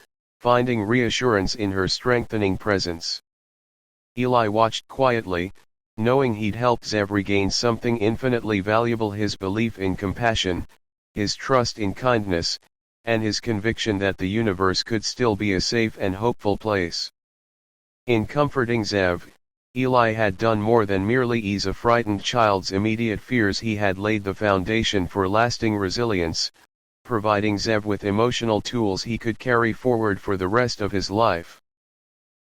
finding reassurance in her strengthening presence. Eli watched quietly, knowing he'd helped Zev regain something infinitely valuable: his belief in compassion, his trust in kindness, and his conviction that the universe could still be a safe and hopeful place. In comforting Zev, Eli had done more than merely ease a frightened child's immediate fears. He had laid the foundation for lasting resilience, providing Zev with emotional tools he could carry forward for the rest of his life.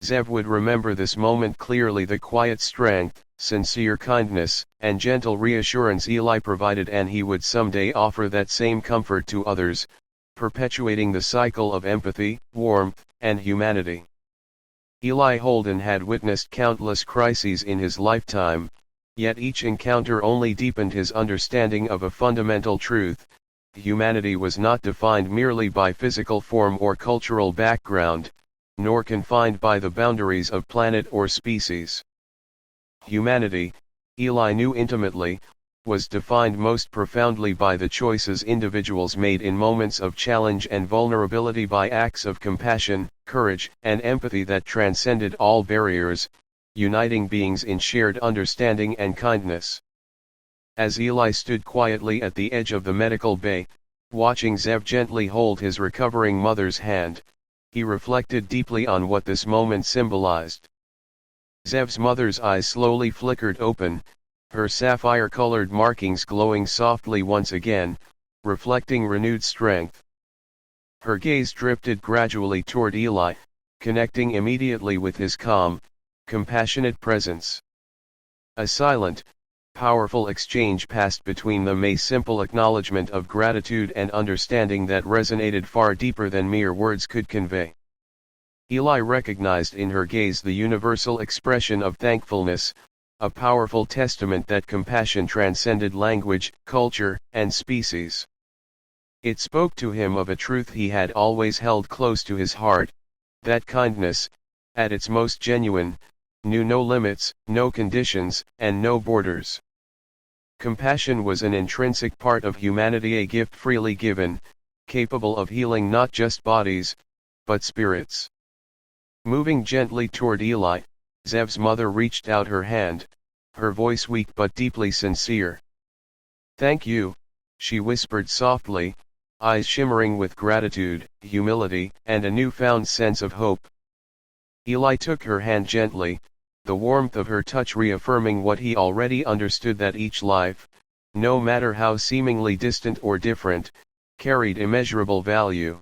Zev would remember this moment clearly: the quiet strength, sincere kindness, and gentle reassurance Eli provided, and he would someday offer that same comfort to others, perpetuating the cycle of empathy, warmth, and humanity. Eli Holden had witnessed countless crises in his lifetime, yet each encounter only deepened his understanding of a fundamental truth: humanity was not defined merely by physical form or cultural background, nor confined by the boundaries of planet or species. Humanity, Eli knew intimately, was defined most profoundly by the choices individuals made in moments of challenge and vulnerability, by acts of compassion, courage, and empathy that transcended all barriers, uniting beings in shared understanding and kindness. As Eli stood quietly at the edge of the medical bay, watching Zev gently hold his recovering mother's hand, he reflected deeply on what this moment symbolized. Zev's mother's eyes slowly flickered open, her sapphire-colored markings glowing softly once again, reflecting renewed strength. Her gaze drifted gradually toward Eli, connecting immediately with his calm, compassionate presence. A silent, powerful exchange passed between them, a simple acknowledgement of gratitude and understanding that resonated far deeper than mere words could convey. Eli recognized in her gaze the universal expression of thankfulness, a powerful testament that compassion transcended language, culture, and species. It spoke to him of a truth he had always held close to his heart: that kindness, at its most genuine, knew no limits, no conditions, and no borders. Compassion was an intrinsic part of humanity, a gift freely given, capable of healing not just bodies, but spirits. Moving gently toward Eli, Zev's mother reached out her hand, her voice weak but deeply sincere. "Thank you," she whispered softly, eyes shimmering with gratitude, humility, and a newfound sense of hope. Eli took her hand gently, the warmth of her touch reaffirming what he already understood: that each life, no matter how seemingly distant or different, carried immeasurable value.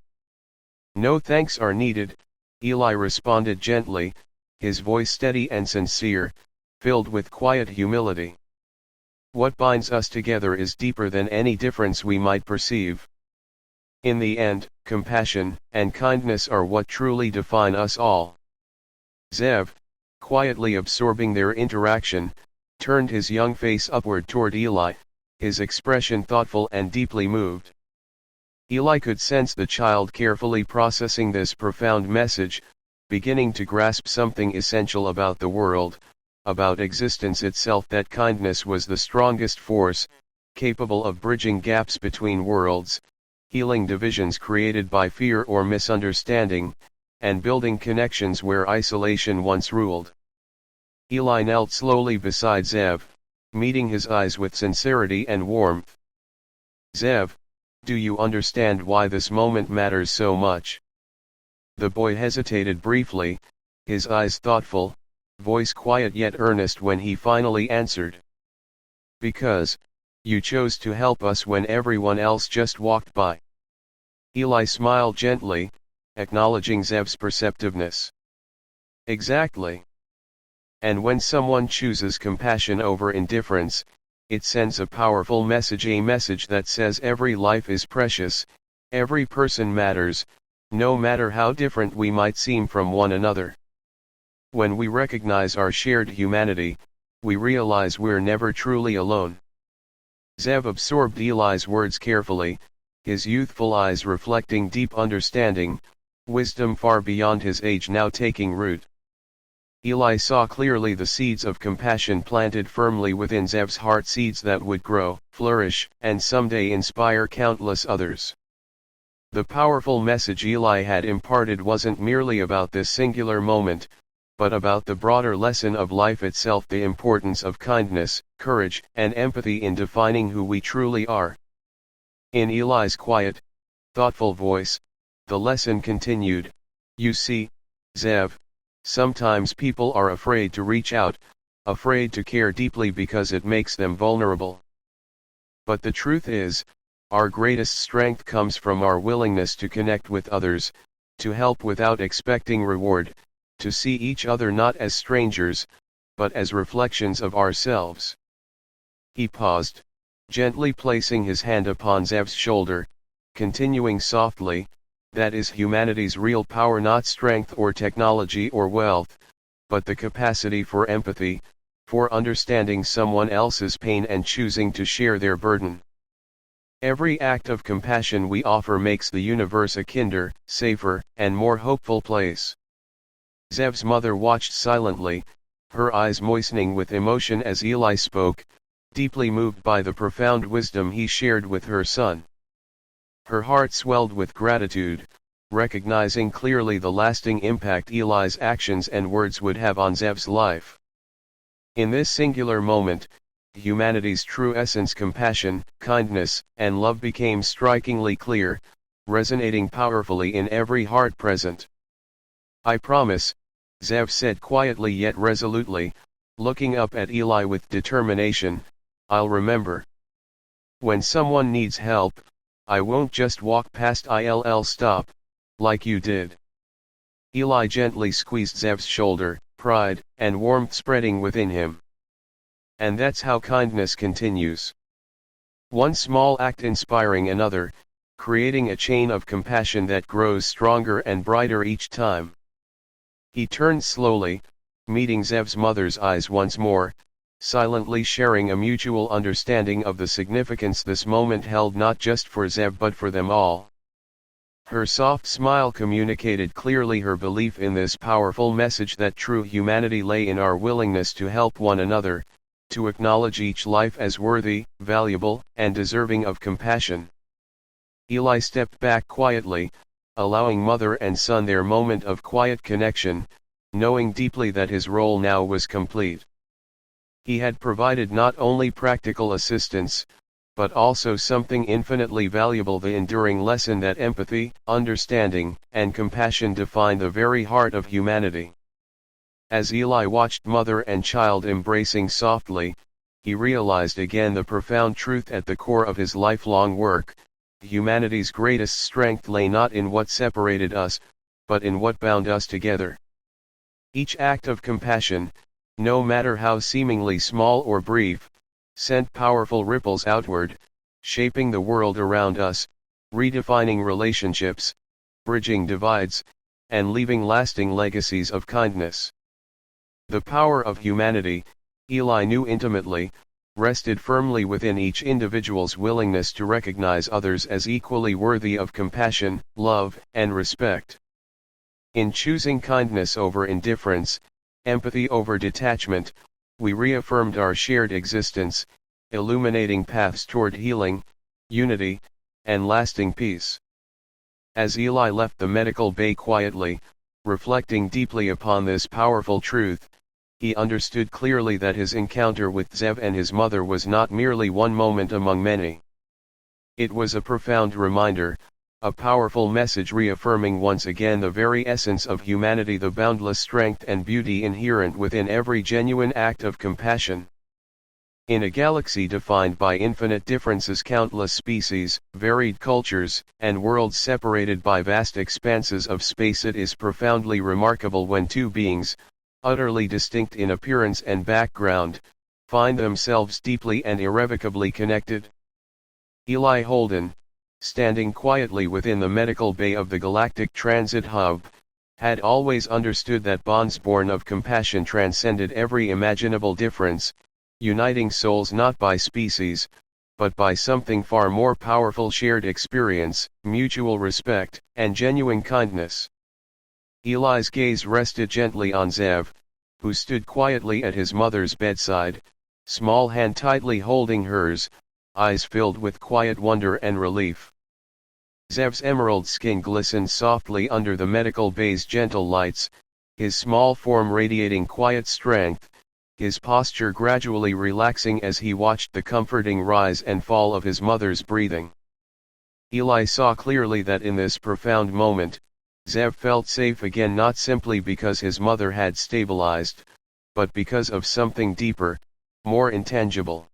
"No thanks are needed," Eli responded gently, his voice steady and sincere, filled with quiet humility. "What binds us together is deeper than any difference we might perceive. In the end, compassion and kindness are what truly define us all." Zev, quietly absorbing their interaction, turned his young face upward toward Eli, his expression thoughtful and deeply moved. Eli could sense the child carefully processing this profound message, beginning to grasp something essential about the world, about existence itself: that kindness was the strongest force, capable of bridging gaps between worlds, healing divisions created by fear or misunderstanding, and building connections where isolation once ruled. Eli knelt slowly beside Zev, meeting his eyes with sincerity and warmth. "Zev, do you understand why this moment matters so much?" The boy hesitated briefly, his eyes thoughtful, voice quiet yet earnest, when he finally answered. "Because you chose to help us when everyone else just walked by." Eli smiled gently, acknowledging Zev's perceptiveness. "Exactly. And when someone chooses compassion over indifference, it sends a powerful message, a message that says every life is precious, every person matters, no matter how different we might seem from one another. When we recognize our shared humanity, we realize we're never truly alone." Zev absorbed Eli's words carefully, his youthful eyes reflecting deep understanding, wisdom far beyond his age now taking root. Eli saw clearly the seeds of compassion planted firmly within Zev's heart, seeds that would grow, flourish, and someday inspire countless others. The powerful message Eli had imparted wasn't merely about this singular moment, but about the broader lesson of life itself, the importance of kindness, courage, and empathy in defining who we truly are. In Eli's quiet, thoughtful voice, the lesson continued. You see, Zev, sometimes people are afraid to reach out, afraid to care deeply because it makes them vulnerable. But the truth is, our greatest strength comes from our willingness to connect with others, to help without expecting reward, to see each other not as strangers, but as reflections of ourselves. He paused, gently placing his hand upon Zev's shoulder, continuing softly, that is humanity's real power, not strength or technology or wealth, but the capacity for empathy, for understanding someone else's pain and choosing to share their burden. Every act of compassion we offer makes the universe a kinder, safer, and more hopeful place. Zev's mother watched silently, her eyes moistening with emotion as Eli spoke, deeply moved by the profound wisdom he shared with her son. Her heart swelled with gratitude, recognizing clearly the lasting impact Eli's actions and words would have on Zev's life. In this singular moment, humanity's true essence, compassion, kindness, and love became strikingly clear, resonating powerfully in every heart present. I promise, Zev said quietly yet resolutely, looking up at Eli with determination, I'll remember. When someone needs help, I won't just walk past. I'll stop, like you did. Eli gently squeezed Zev's shoulder, pride and warmth spreading within him. And that's how kindness continues. One small act inspiring another, creating a chain of compassion that grows stronger and brighter each time. He turned slowly, meeting Zev's mother's eyes once more, silently sharing a mutual understanding of the significance this moment held, not just for Zev but for them all. Her soft smile communicated clearly her belief in this powerful message that true humanity lay in our willingness to help one another, to acknowledge each life as worthy, valuable, and deserving of compassion. Eli stepped back quietly, allowing mother and son their moment of quiet connection, knowing deeply that his role now was complete. He had provided not only practical assistance, but also something infinitely valuable, the enduring lesson that empathy, understanding, and compassion define the very heart of humanity. As Eli watched mother and child embracing softly, he realized again the profound truth at the core of his lifelong work. Humanity's greatest strength lay not in what separated us, but in what bound us together. Each act of compassion, no matter how seemingly small or brief, sent powerful ripples outward, shaping the world around us, redefining relationships, bridging divides, and leaving lasting legacies of kindness. The power of humanity, Eli knew intimately, rested firmly within each individual's willingness to recognize others as equally worthy of compassion, love, and respect. In choosing kindness over indifference, empathy over detachment, we reaffirmed our shared existence, illuminating paths toward healing, unity, and lasting peace. As Eli left the medical bay quietly, reflecting deeply upon this powerful truth, he understood clearly that his encounter with Zev and his mother was not merely one moment among many. It was a profound reminder, a powerful message reaffirming once again the very essence of humanity, the boundless strength and beauty inherent within every genuine act of compassion. In a galaxy defined by infinite differences, countless species, varied cultures, and worlds separated by vast expanses of space, it is profoundly remarkable when two beings, utterly distinct in appearance and background, find themselves deeply and irrevocably connected. Eli Holden, standing quietly within the medical bay of the Galactic Transit Hub, had always understood that bonds born of compassion transcended every imaginable difference, uniting souls not by species, but by something far more powerful: shared experience, mutual respect, and genuine kindness. Eli's gaze rested gently on Zev, who stood quietly at his mother's bedside, small hand tightly holding hers, eyes filled with quiet wonder and relief. Zev's emerald skin glistened softly under the medical bay's gentle lights, his small form radiating quiet strength, his posture gradually relaxing as he watched the comforting rise and fall of his mother's breathing. Eli saw clearly that in this profound moment, Zev felt safe again, not simply because his mother had stabilized, but because of something deeper, more intangible.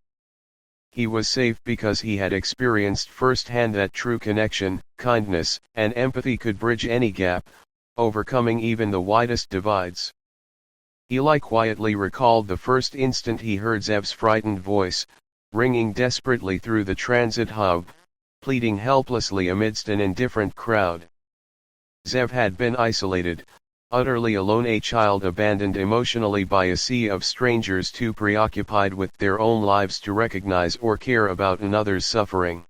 He was safe because he had experienced firsthand that true connection, kindness, and empathy could bridge any gap, overcoming even the widest divides. Eli quietly recalled the first instant he heard Zev's frightened voice, ringing desperately through the transit hub, pleading helplessly amidst an indifferent crowd. Zev had been isolated, utterly alone, a child abandoned emotionally by a sea of strangers too preoccupied with their own lives to recognize or care about another's suffering.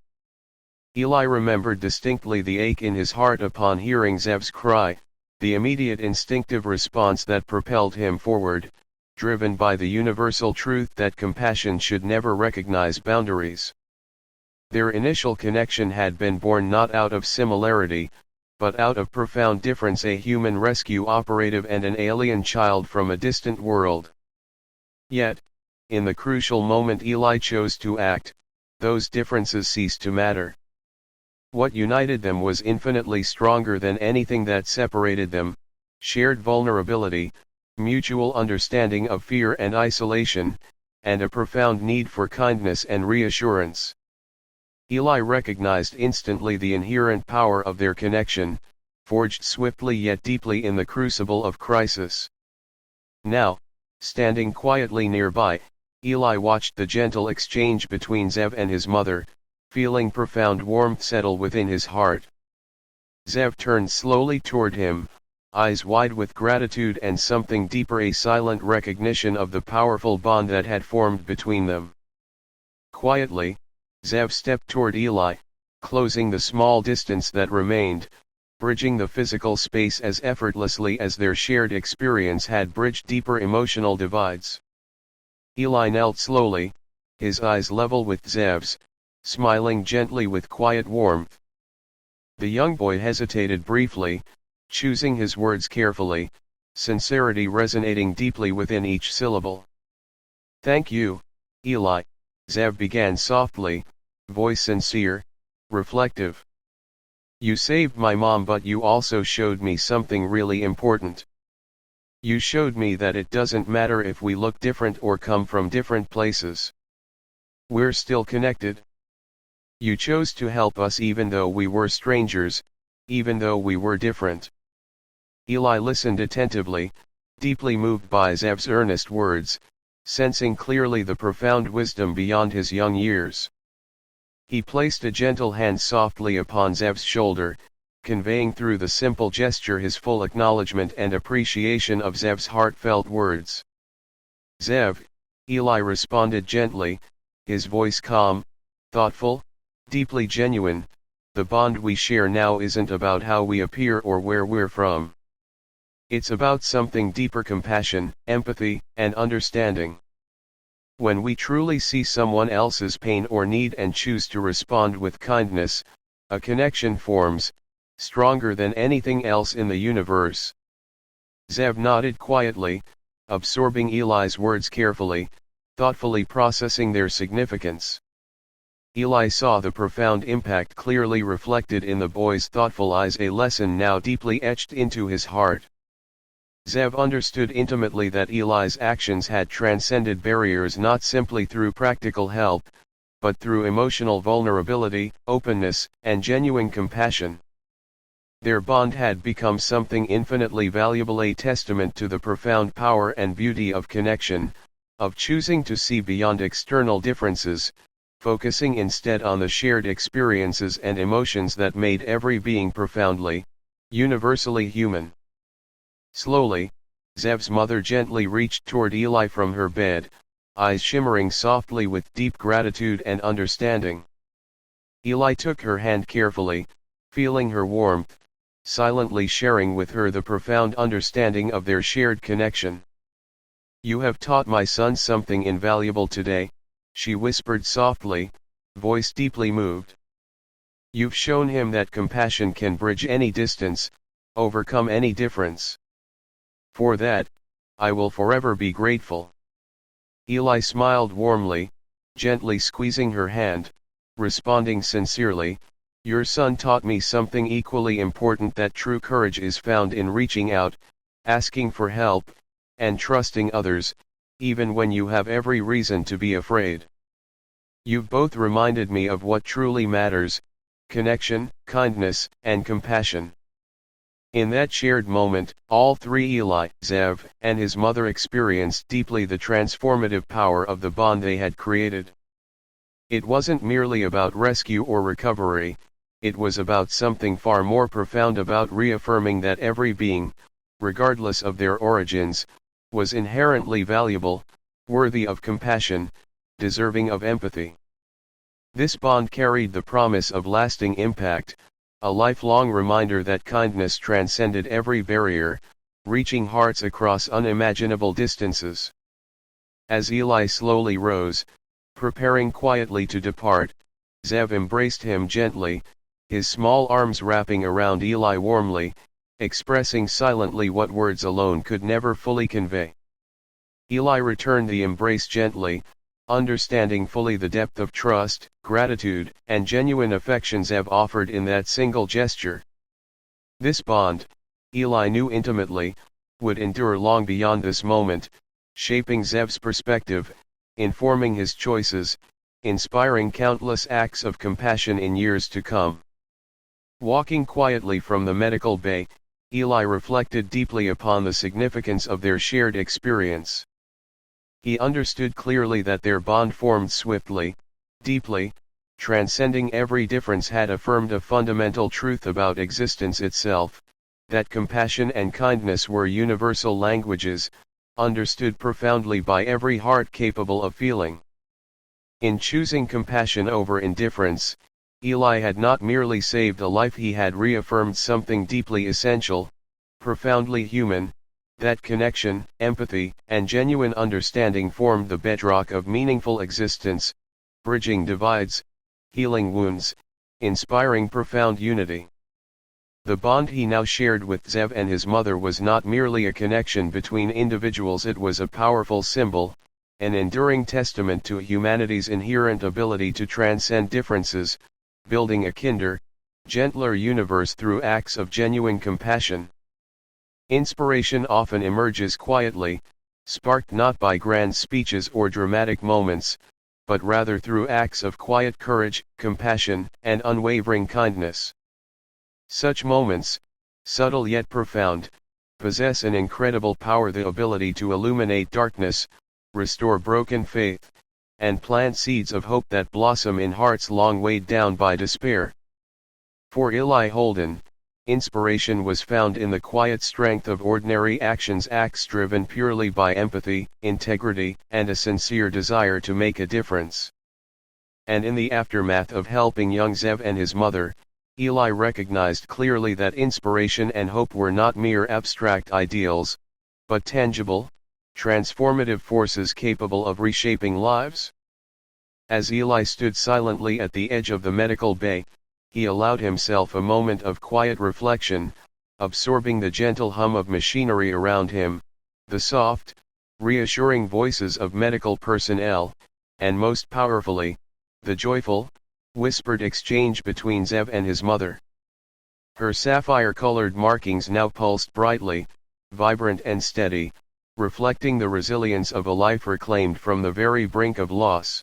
Eli remembered distinctly the ache in his heart upon hearing Zev's cry, the immediate instinctive response that propelled him forward, driven by the universal truth that compassion should never recognize boundaries. Their initial connection had been born not out of similarity, but out of profound difference, a human rescue operative and an alien child from a distant world. Yet, in the crucial moment Eli chose to act, those differences ceased to matter. What united them was infinitely stronger than anything that separated them: shared vulnerability, mutual understanding of fear and isolation, and a profound need for kindness and reassurance. Eli recognized instantly the inherent power of their connection, forged swiftly yet deeply in the crucible of crisis. Now, standing quietly nearby, Eli watched the gentle exchange between Zev and his mother, feeling profound warmth settle within his heart. Zev turned slowly toward him, eyes wide with gratitude and something deeper, a silent recognition of the powerful bond that had formed between them. Quietly, Zev stepped toward Eli, closing the small distance that remained, bridging the physical space as effortlessly as their shared experience had bridged deeper emotional divides. Eli knelt slowly, his eyes level with Zev's, smiling gently with quiet warmth. The young boy hesitated briefly, choosing his words carefully, sincerity resonating deeply within each syllable. "Thank you, Eli," Zev began softly, voice sincere, reflective. "You saved my mom, but you also showed me something really important. You showed me that it doesn't matter if we look different or come from different places. We're still connected. You chose to help us even though we were strangers, even though we were different." Eli listened attentively, deeply moved by Zev's earnest words, sensing clearly the profound wisdom beyond his young years. He placed a gentle hand softly upon Zev's shoulder, conveying through the simple gesture his full acknowledgement and appreciation of Zev's heartfelt words. "Zev," Eli responded gently, his voice calm, thoughtful, deeply genuine, "the bond we share now isn't about how we appear or where we're from. It's about something deeper: compassion, empathy, and understanding. When we truly see someone else's pain or need and choose to respond with kindness, a connection forms, stronger than anything else in the universe." Zev nodded quietly, absorbing Eli's words carefully, thoughtfully processing their significance. Eli saw the profound impact clearly reflected in the boy's thoughtful eyes, a lesson now deeply etched into his heart. Zev understood intimately that Eli's actions had transcended barriers, not simply through practical help, but through emotional vulnerability, openness, and genuine compassion. Their bond had become something infinitely valuable, a testament to the profound power and beauty of connection, of choosing to see beyond external differences, focusing instead on the shared experiences and emotions that made every being profoundly, universally human. Slowly, Zev's mother gently reached toward Eli from her bed, eyes shimmering softly with deep gratitude and understanding. Eli took her hand carefully, feeling her warmth, silently sharing with her the profound understanding of their shared connection. "You have taught my son something invaluable today," she whispered softly, voice deeply moved. You've shown him that compassion can bridge any distance, overcome any difference. For that, I will forever be grateful." Eli smiled warmly, gently squeezing her hand, responding sincerely, "Your son taught me something equally important, that true courage is found in reaching out, asking for help, and trusting others, even when you have every reason to be afraid. You've both reminded me of what truly matters: connection, kindness, and compassion." In that shared moment, all three, Eli, Zev, and his mother, experienced deeply the transformative power of the bond they had created. It wasn't merely about rescue or recovery, it was about something far more profound, about reaffirming that every being, regardless of their origins, was inherently valuable, worthy of compassion, deserving of empathy. This bond carried the promise of lasting impact, a lifelong reminder that kindness transcended every barrier, reaching hearts across unimaginable distances. As Eli slowly rose, preparing quietly to depart, Zev embraced him gently, his small arms wrapping around Eli warmly, expressing silently what words alone could never fully convey. Eli returned the embrace gently, understanding fully the depth of trust, gratitude, and genuine affection Zev offered in that single gesture. This bond, Eli knew intimately, would endure long beyond this moment, shaping Zev's perspective, informing his choices, inspiring countless acts of compassion in years to come. Walking quietly from the medical bay, Eli reflected deeply upon the significance of their shared experience. He understood clearly that their bond, formed swiftly, deeply, transcending every difference, had affirmed a fundamental truth about existence itself: that compassion and kindness were universal languages, understood profoundly by every heart capable of feeling. In choosing compassion over indifference, Eli had not merely saved a life, he had reaffirmed something deeply essential, profoundly human: that connection, empathy, and genuine understanding formed the bedrock of meaningful existence, bridging divides, healing wounds, inspiring profound unity. The bond he now shared with Zev and his mother was not merely a connection between individuals, it was a powerful symbol, an enduring testament to humanity's inherent ability to transcend differences, building a kinder, gentler universe through acts of genuine compassion. Inspiration often emerges quietly, sparked not by grand speeches or dramatic moments, but rather through acts of quiet courage, compassion, and unwavering kindness. Such moments, subtle yet profound, possess an incredible power: the ability to illuminate darkness, restore broken faith, and plant seeds of hope that blossom in hearts long weighed down by despair. For Eli Holden, inspiration was found in the quiet strength of ordinary actions, acts driven purely by empathy, integrity, and a sincere desire to make a difference. And in the aftermath of helping young Zev and his mother, Eli recognized clearly that inspiration and hope were not mere abstract ideals, but tangible, transformative forces capable of reshaping lives. As Eli stood silently at the edge of the medical bay, he allowed himself a moment of quiet reflection, absorbing the gentle hum of machinery around him, the soft, reassuring voices of medical personnel, and most powerfully, the joyful, whispered exchange between Zev and his mother. Her sapphire-colored markings now pulsed brightly, vibrant and steady, reflecting the resilience of a life reclaimed from the very brink of loss.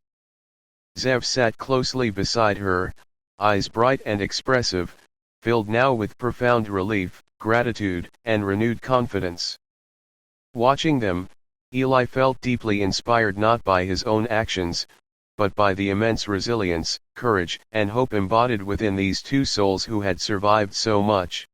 Zev sat closely beside her, eyes bright and expressive, filled now with profound relief, gratitude, and renewed confidence. Watching them, Eli felt deeply inspired not by his own actions, but by the immense resilience, courage, and hope embodied within these two souls who had survived so much.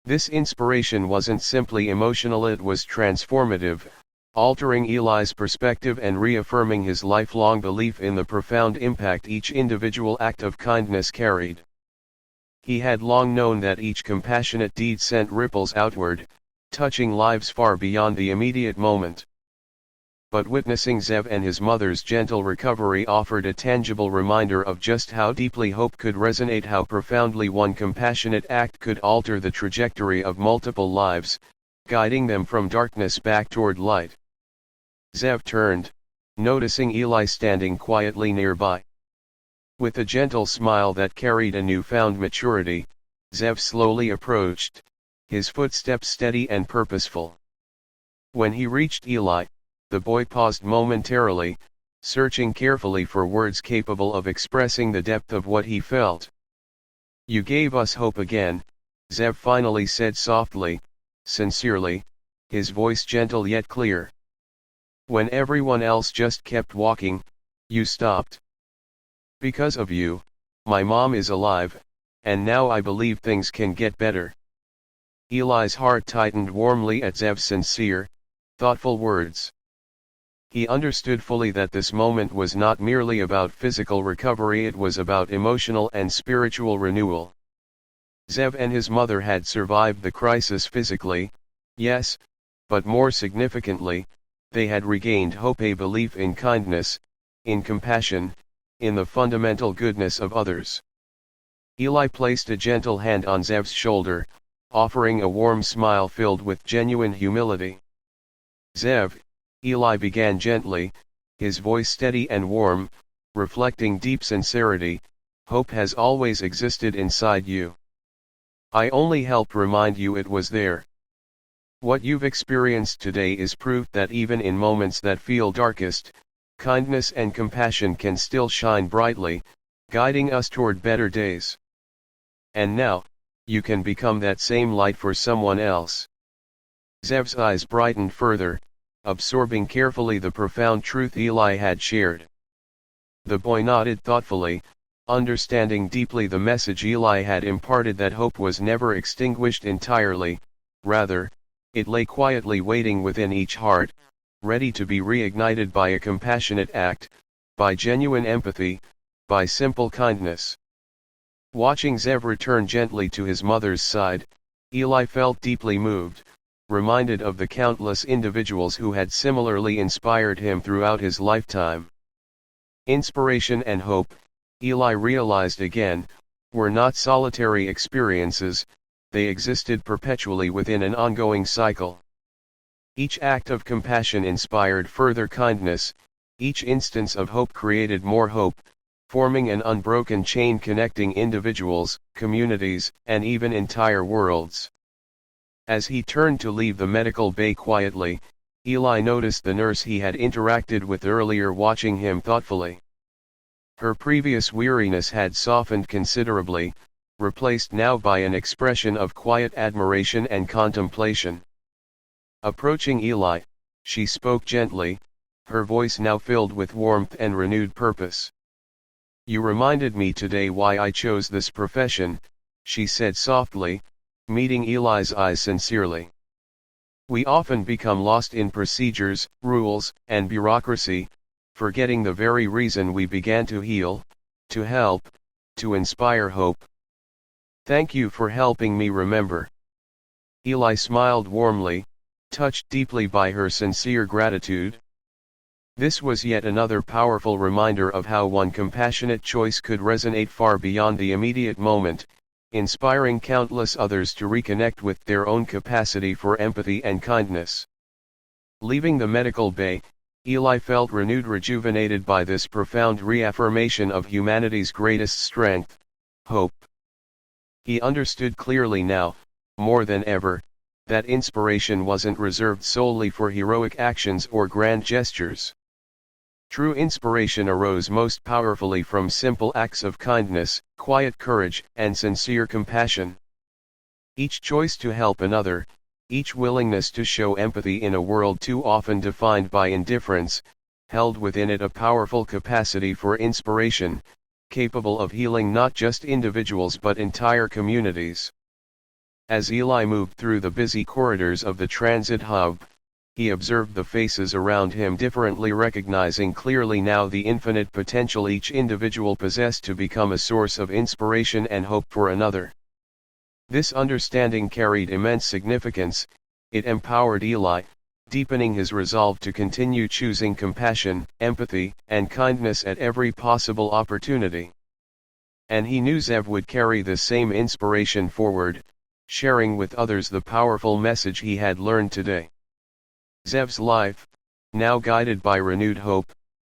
This inspiration wasn't simply emotional, it was transformative, altering Eli's perspective and reaffirming his lifelong belief in the profound impact each individual act of kindness carried. He had long known that each compassionate deed sent ripples outward, touching lives far beyond the immediate moment. but witnessing Zev and his mother's gentle recovery offered a tangible reminder of just how deeply hope could resonate, how profoundly one compassionate act could alter the trajectory of multiple lives, guiding them from darkness back toward light. Zev turned, noticing Eli standing quietly nearby. With a gentle smile that carried a newfound maturity, Zev slowly approached, his footsteps steady and purposeful. When he reached Eli, the boy paused momentarily, searching carefully for words capable of expressing the depth of what he felt. "You gave us hope again," Zev finally said softly, sincerely, his voice gentle yet clear. "When everyone else just kept walking, you stopped. Because of you, my mom is alive, and now I believe things can get better." Eli's heart tightened warmly at Zev's sincere, thoughtful words. He understood fully that this moment was not merely about physical recovery, it was about emotional and spiritual renewal. Zev and his mother had survived the crisis physically, yes, but more significantly, they had regained hope, a belief in kindness, in compassion, in the fundamental goodness of others. Eli placed a gentle hand on Zev's shoulder, offering a warm smile filled with genuine humility. "Zev," Eli began gently, his voice steady and warm, reflecting deep sincerity, "hope has always existed inside you. I only helped remind you it was there. What you've experienced today is proof that even in moments that feel darkest, kindness and compassion can still shine brightly, guiding us toward better days. And now, you can become that same light for someone else." Zev's eyes brightened further, absorbing carefully the profound truth Eli had shared. The boy nodded thoughtfully, understanding deeply the message Eli had imparted, that hope was never extinguished entirely, rather, it lay quietly waiting within each heart, ready to be reignited by a compassionate act, by genuine empathy, by simple kindness. Watching Zev return gently to his mother's side, Eli felt deeply moved, reminded of the countless individuals who had similarly inspired him throughout his lifetime. Inspiration and hope, Eli realized again, were not solitary experiences, they existed perpetually within an ongoing cycle. Each act of compassion inspired further kindness, each instance of hope created more hope, forming an unbroken chain connecting individuals, communities, and even entire worlds. As he turned to leave the medical bay quietly, Eli noticed the nurse he had interacted with earlier watching him thoughtfully. Her previous weariness had softened considerably, replaced now by an expression of quiet admiration and contemplation. Approaching Eli, she spoke gently, her voice now filled with warmth and renewed purpose. "You reminded me today why I chose this profession," she said softly, meeting Eli's eyes sincerely. "We often become lost in procedures, rules, and bureaucracy, forgetting the very reason we began to heal, to help, to inspire hope. Thank you for helping me remember." Eli smiled warmly, touched deeply by her sincere gratitude. This was yet another powerful reminder of how one compassionate choice could resonate far beyond the immediate moment, inspiring countless others to reconnect with their own capacity for empathy and kindness. Leaving the medical bay, Eli felt renewed, rejuvenated by this profound reaffirmation of humanity's greatest strength, hope. He understood clearly now, more than ever, that inspiration wasn't reserved solely for heroic actions or grand gestures. True inspiration arose most powerfully from simple acts of kindness, quiet courage, and sincere compassion. Each choice to help another, each willingness to show empathy in a world too often defined by indifference, held within it a powerful capacity for inspiration, capable of healing not just individuals but entire communities. As Eli moved through the busy corridors of the transit hub, he observed the faces around him differently, recognizing clearly now the infinite potential each individual possessed to become a source of inspiration and hope for another. This understanding carried immense significance. It empowered Eli, deepening his resolve to continue choosing compassion, empathy, and kindness at every possible opportunity. And he knew Zev would carry the same inspiration forward, sharing with others the powerful message he had learned today. Zev's life, now guided by renewed hope,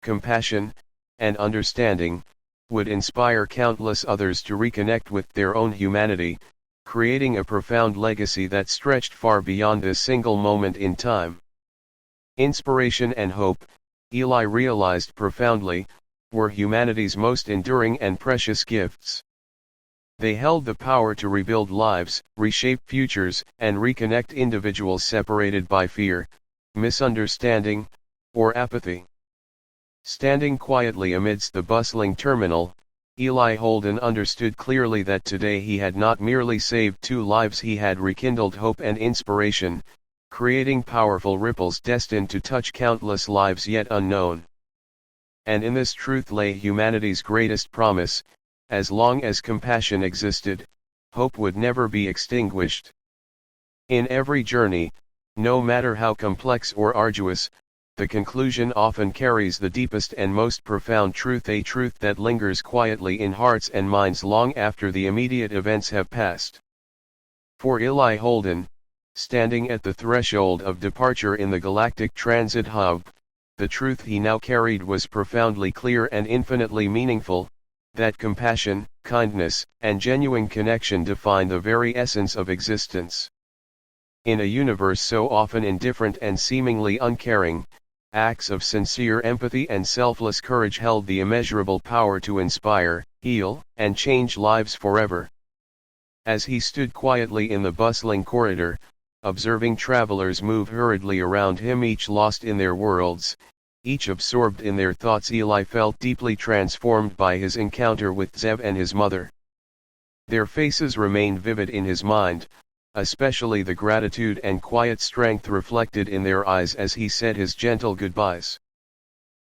compassion, and understanding, would inspire countless others to reconnect with their own humanity, creating a profound legacy that stretched far beyond a single moment in time. Inspiration and hope, Eli realized profoundly, were humanity's most enduring and precious gifts. They held the power to rebuild lives, reshape futures, and reconnect individuals separated by fear, misunderstanding, or apathy. Standing quietly amidst the bustling terminal, Eli Holden understood clearly that today he had not merely saved 2 lives, he had rekindled hope and inspiration, creating powerful ripples destined to touch countless lives yet unknown. And in this truth lay humanity's greatest promise: as long as compassion existed, hope would never be extinguished. In every journey, no matter how complex or arduous, the conclusion often carries the deepest and most profound truth, a truth that lingers quietly in hearts and minds long after the immediate events have passed. For Eli Holden, standing at the threshold of departure in the galactic transit hub, the truth he now carried was profoundly clear and infinitely meaningful: that compassion, kindness, and genuine connection define the very essence of existence. In a universe so often indifferent and seemingly uncaring, acts of sincere empathy and selfless courage held the immeasurable power to inspire, heal, and change lives forever. As he stood quietly in the bustling corridor, observing travelers move hurriedly around him, each lost in their worlds, each absorbed in their thoughts, Eli felt deeply transformed by his encounter with Zev and his mother. Their faces remained vivid in his mind, especially the gratitude and quiet strength reflected in their eyes as he said his gentle goodbyes.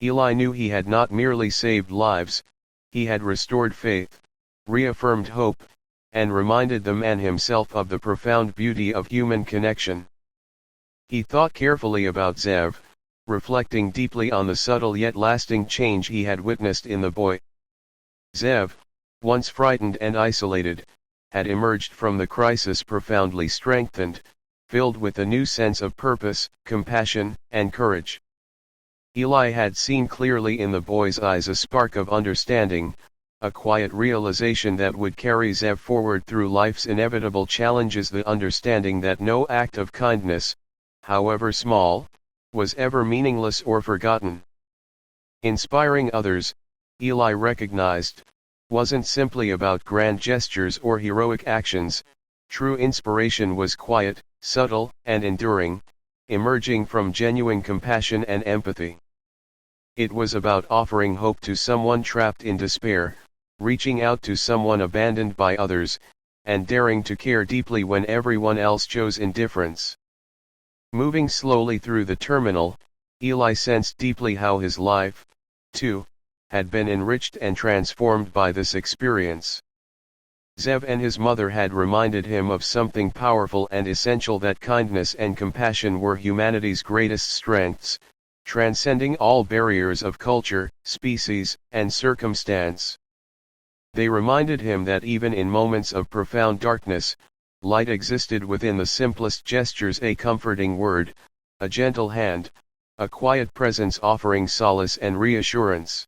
Eli knew he had not merely saved lives, he had restored faith, reaffirmed hope, and reminded them and himself of the profound beauty of human connection. He thought carefully about Zev, reflecting deeply on the subtle yet lasting change he had witnessed in the boy. Zev, once frightened and isolated, had emerged from the crisis profoundly strengthened, filled with a new sense of purpose, compassion, and courage. Eli had seen clearly in the boy's eyes a spark of understanding, a quiet realization that would carry Zev forward through life's inevitable challenges, the understanding that no act of kindness, however small, was ever meaningless or forgotten. Inspiring others, Eli recognized, wasn't simply about grand gestures or heroic actions. True inspiration was quiet, subtle, and enduring, emerging from genuine compassion and empathy. It was about offering hope to someone trapped in despair, reaching out to someone abandoned by others, and daring to care deeply when everyone else chose indifference. Moving slowly through the terminal, Eli sensed deeply how his life, too, had been enriched and transformed by this experience. Zev and his mother had reminded him of something powerful and essential: that kindness and compassion were humanity's greatest strengths, transcending all barriers of culture, species, and circumstance. They reminded him that even in moments of profound darkness, light existed within the simplest gestures: a comforting word, a gentle hand, a quiet presence offering solace and reassurance.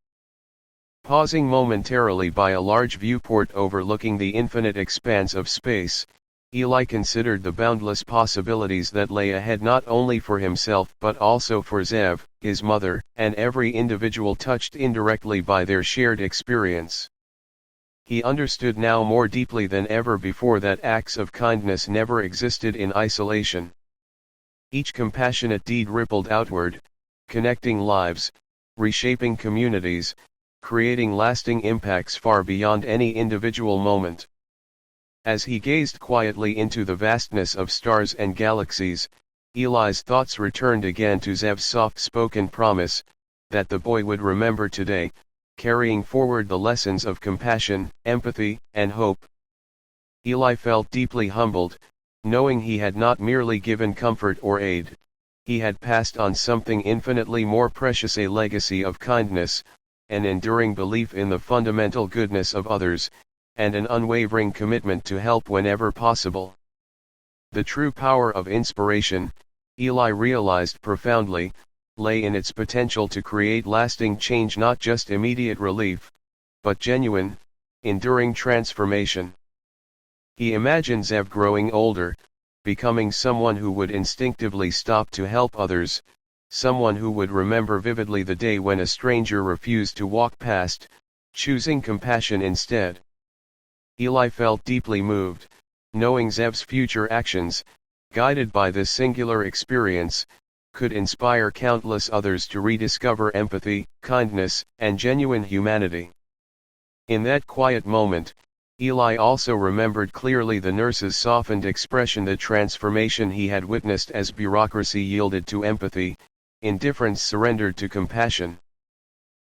Pausing momentarily by a large viewport overlooking the infinite expanse of space, Eli considered the boundless possibilities that lay ahead, not only for himself but also for Zev, his mother, and every individual touched indirectly by their shared experience. He understood now more deeply than ever before that acts of kindness never existed in isolation. Each compassionate deed rippled outward, connecting lives, reshaping communities, creating lasting impacts far beyond any individual moment. As he gazed quietly into the vastness of stars and galaxies, Eli's thoughts returned again to Zev's soft-spoken promise, that the boy would remember today, carrying forward the lessons of compassion, empathy, and hope. Eli felt deeply humbled, knowing he had not merely given comfort or aid, he had passed on something infinitely more precious, a legacy of kindness, an enduring belief in the fundamental goodness of others, and an unwavering commitment to help whenever possible. The true power of inspiration, Eli realized profoundly, lay in its potential to create lasting change, not just immediate relief, but genuine, enduring transformation. He imagined Zev growing older, becoming someone who would instinctively stop to help others, someone who would remember vividly the day when a stranger refused to walk past, choosing compassion instead. Eli felt deeply moved, knowing Zev's future actions, guided by this singular experience, could inspire countless others to rediscover empathy, kindness, and genuine humanity. In that quiet moment, Eli also remembered clearly the nurse's softened expression, the transformation he had witnessed as bureaucracy yielded to empathy, indifference surrendered to compassion.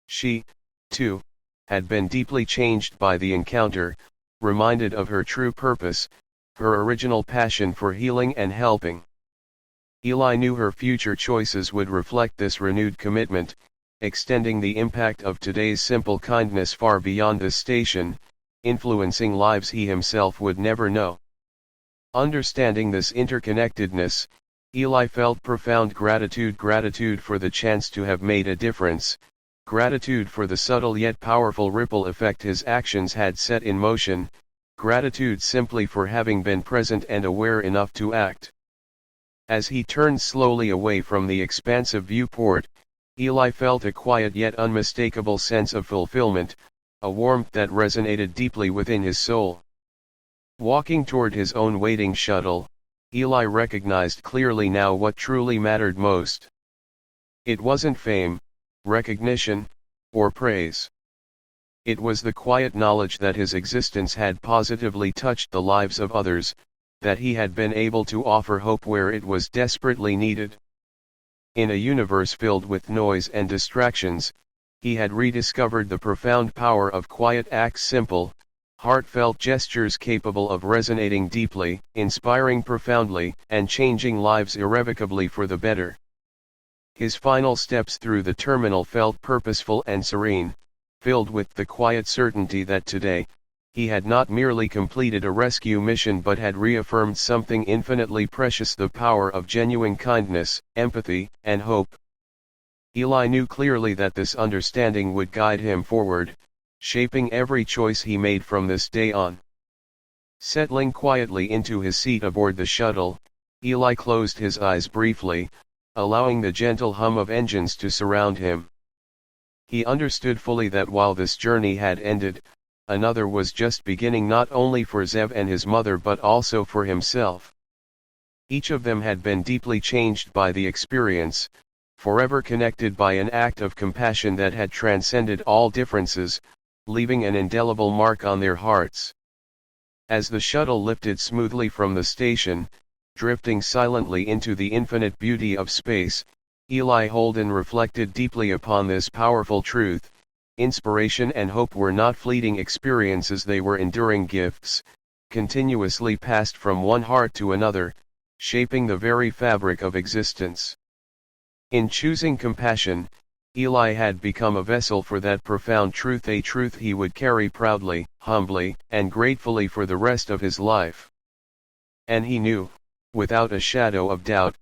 She, too, had been deeply changed by the encounter, reminded of her true purpose, her original passion for healing and helping. Eli knew her future choices would reflect this renewed commitment, extending the impact of today's simple kindness far beyond this station, influencing lives he himself would never know. Understanding this interconnectedness, Eli felt profound gratitude for the chance to have made a difference, gratitude for the subtle yet powerful ripple effect his actions had set in motion, gratitude simply for having been present and aware enough to act. As he turned slowly away from the expansive viewport, Eli felt a quiet yet unmistakable sense of fulfillment, a warmth that resonated deeply within his soul. Walking toward his own waiting shuttle, Eli recognized clearly now what truly mattered most. It wasn't fame, recognition, or praise. It was the quiet knowledge that his existence had positively touched the lives of others, that he had been able to offer hope where it was desperately needed. In a universe filled with noise and distractions, he had rediscovered the profound power of quiet acts, simple, heartfelt gestures capable of resonating deeply, inspiring profoundly, and changing lives irrevocably for the better. His final steps through the terminal felt purposeful and serene, filled with the quiet certainty that today, he had not merely completed a rescue mission but had reaffirmed something infinitely precious: the power of genuine kindness, empathy, and hope. Eli knew clearly that this understanding would guide him forward, shaping every choice he made from this day on. Settling quietly into his seat aboard the shuttle, Eli closed his eyes briefly, allowing the gentle hum of engines to surround him. He understood fully that while this journey had ended, another was just beginning, not only for Zev and his mother but also for himself. Each of them had been deeply changed by the experience, forever connected by an act of compassion that had transcended all differences, leaving an indelible mark on their hearts. As the shuttle lifted smoothly from the station, drifting silently into the infinite beauty of space, Eli Holden reflected deeply upon this powerful truth: inspiration and hope were not fleeting experiences, they were enduring gifts, continuously passed from one heart to another, shaping the very fabric of existence. In choosing compassion, Eli had become a vessel for that profound truth, a truth he would carry proudly, humbly, and gratefully for the rest of his life. And he knew, without a shadow of doubt,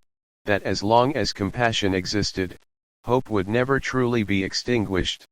that as long as compassion existed, hope would never truly be extinguished.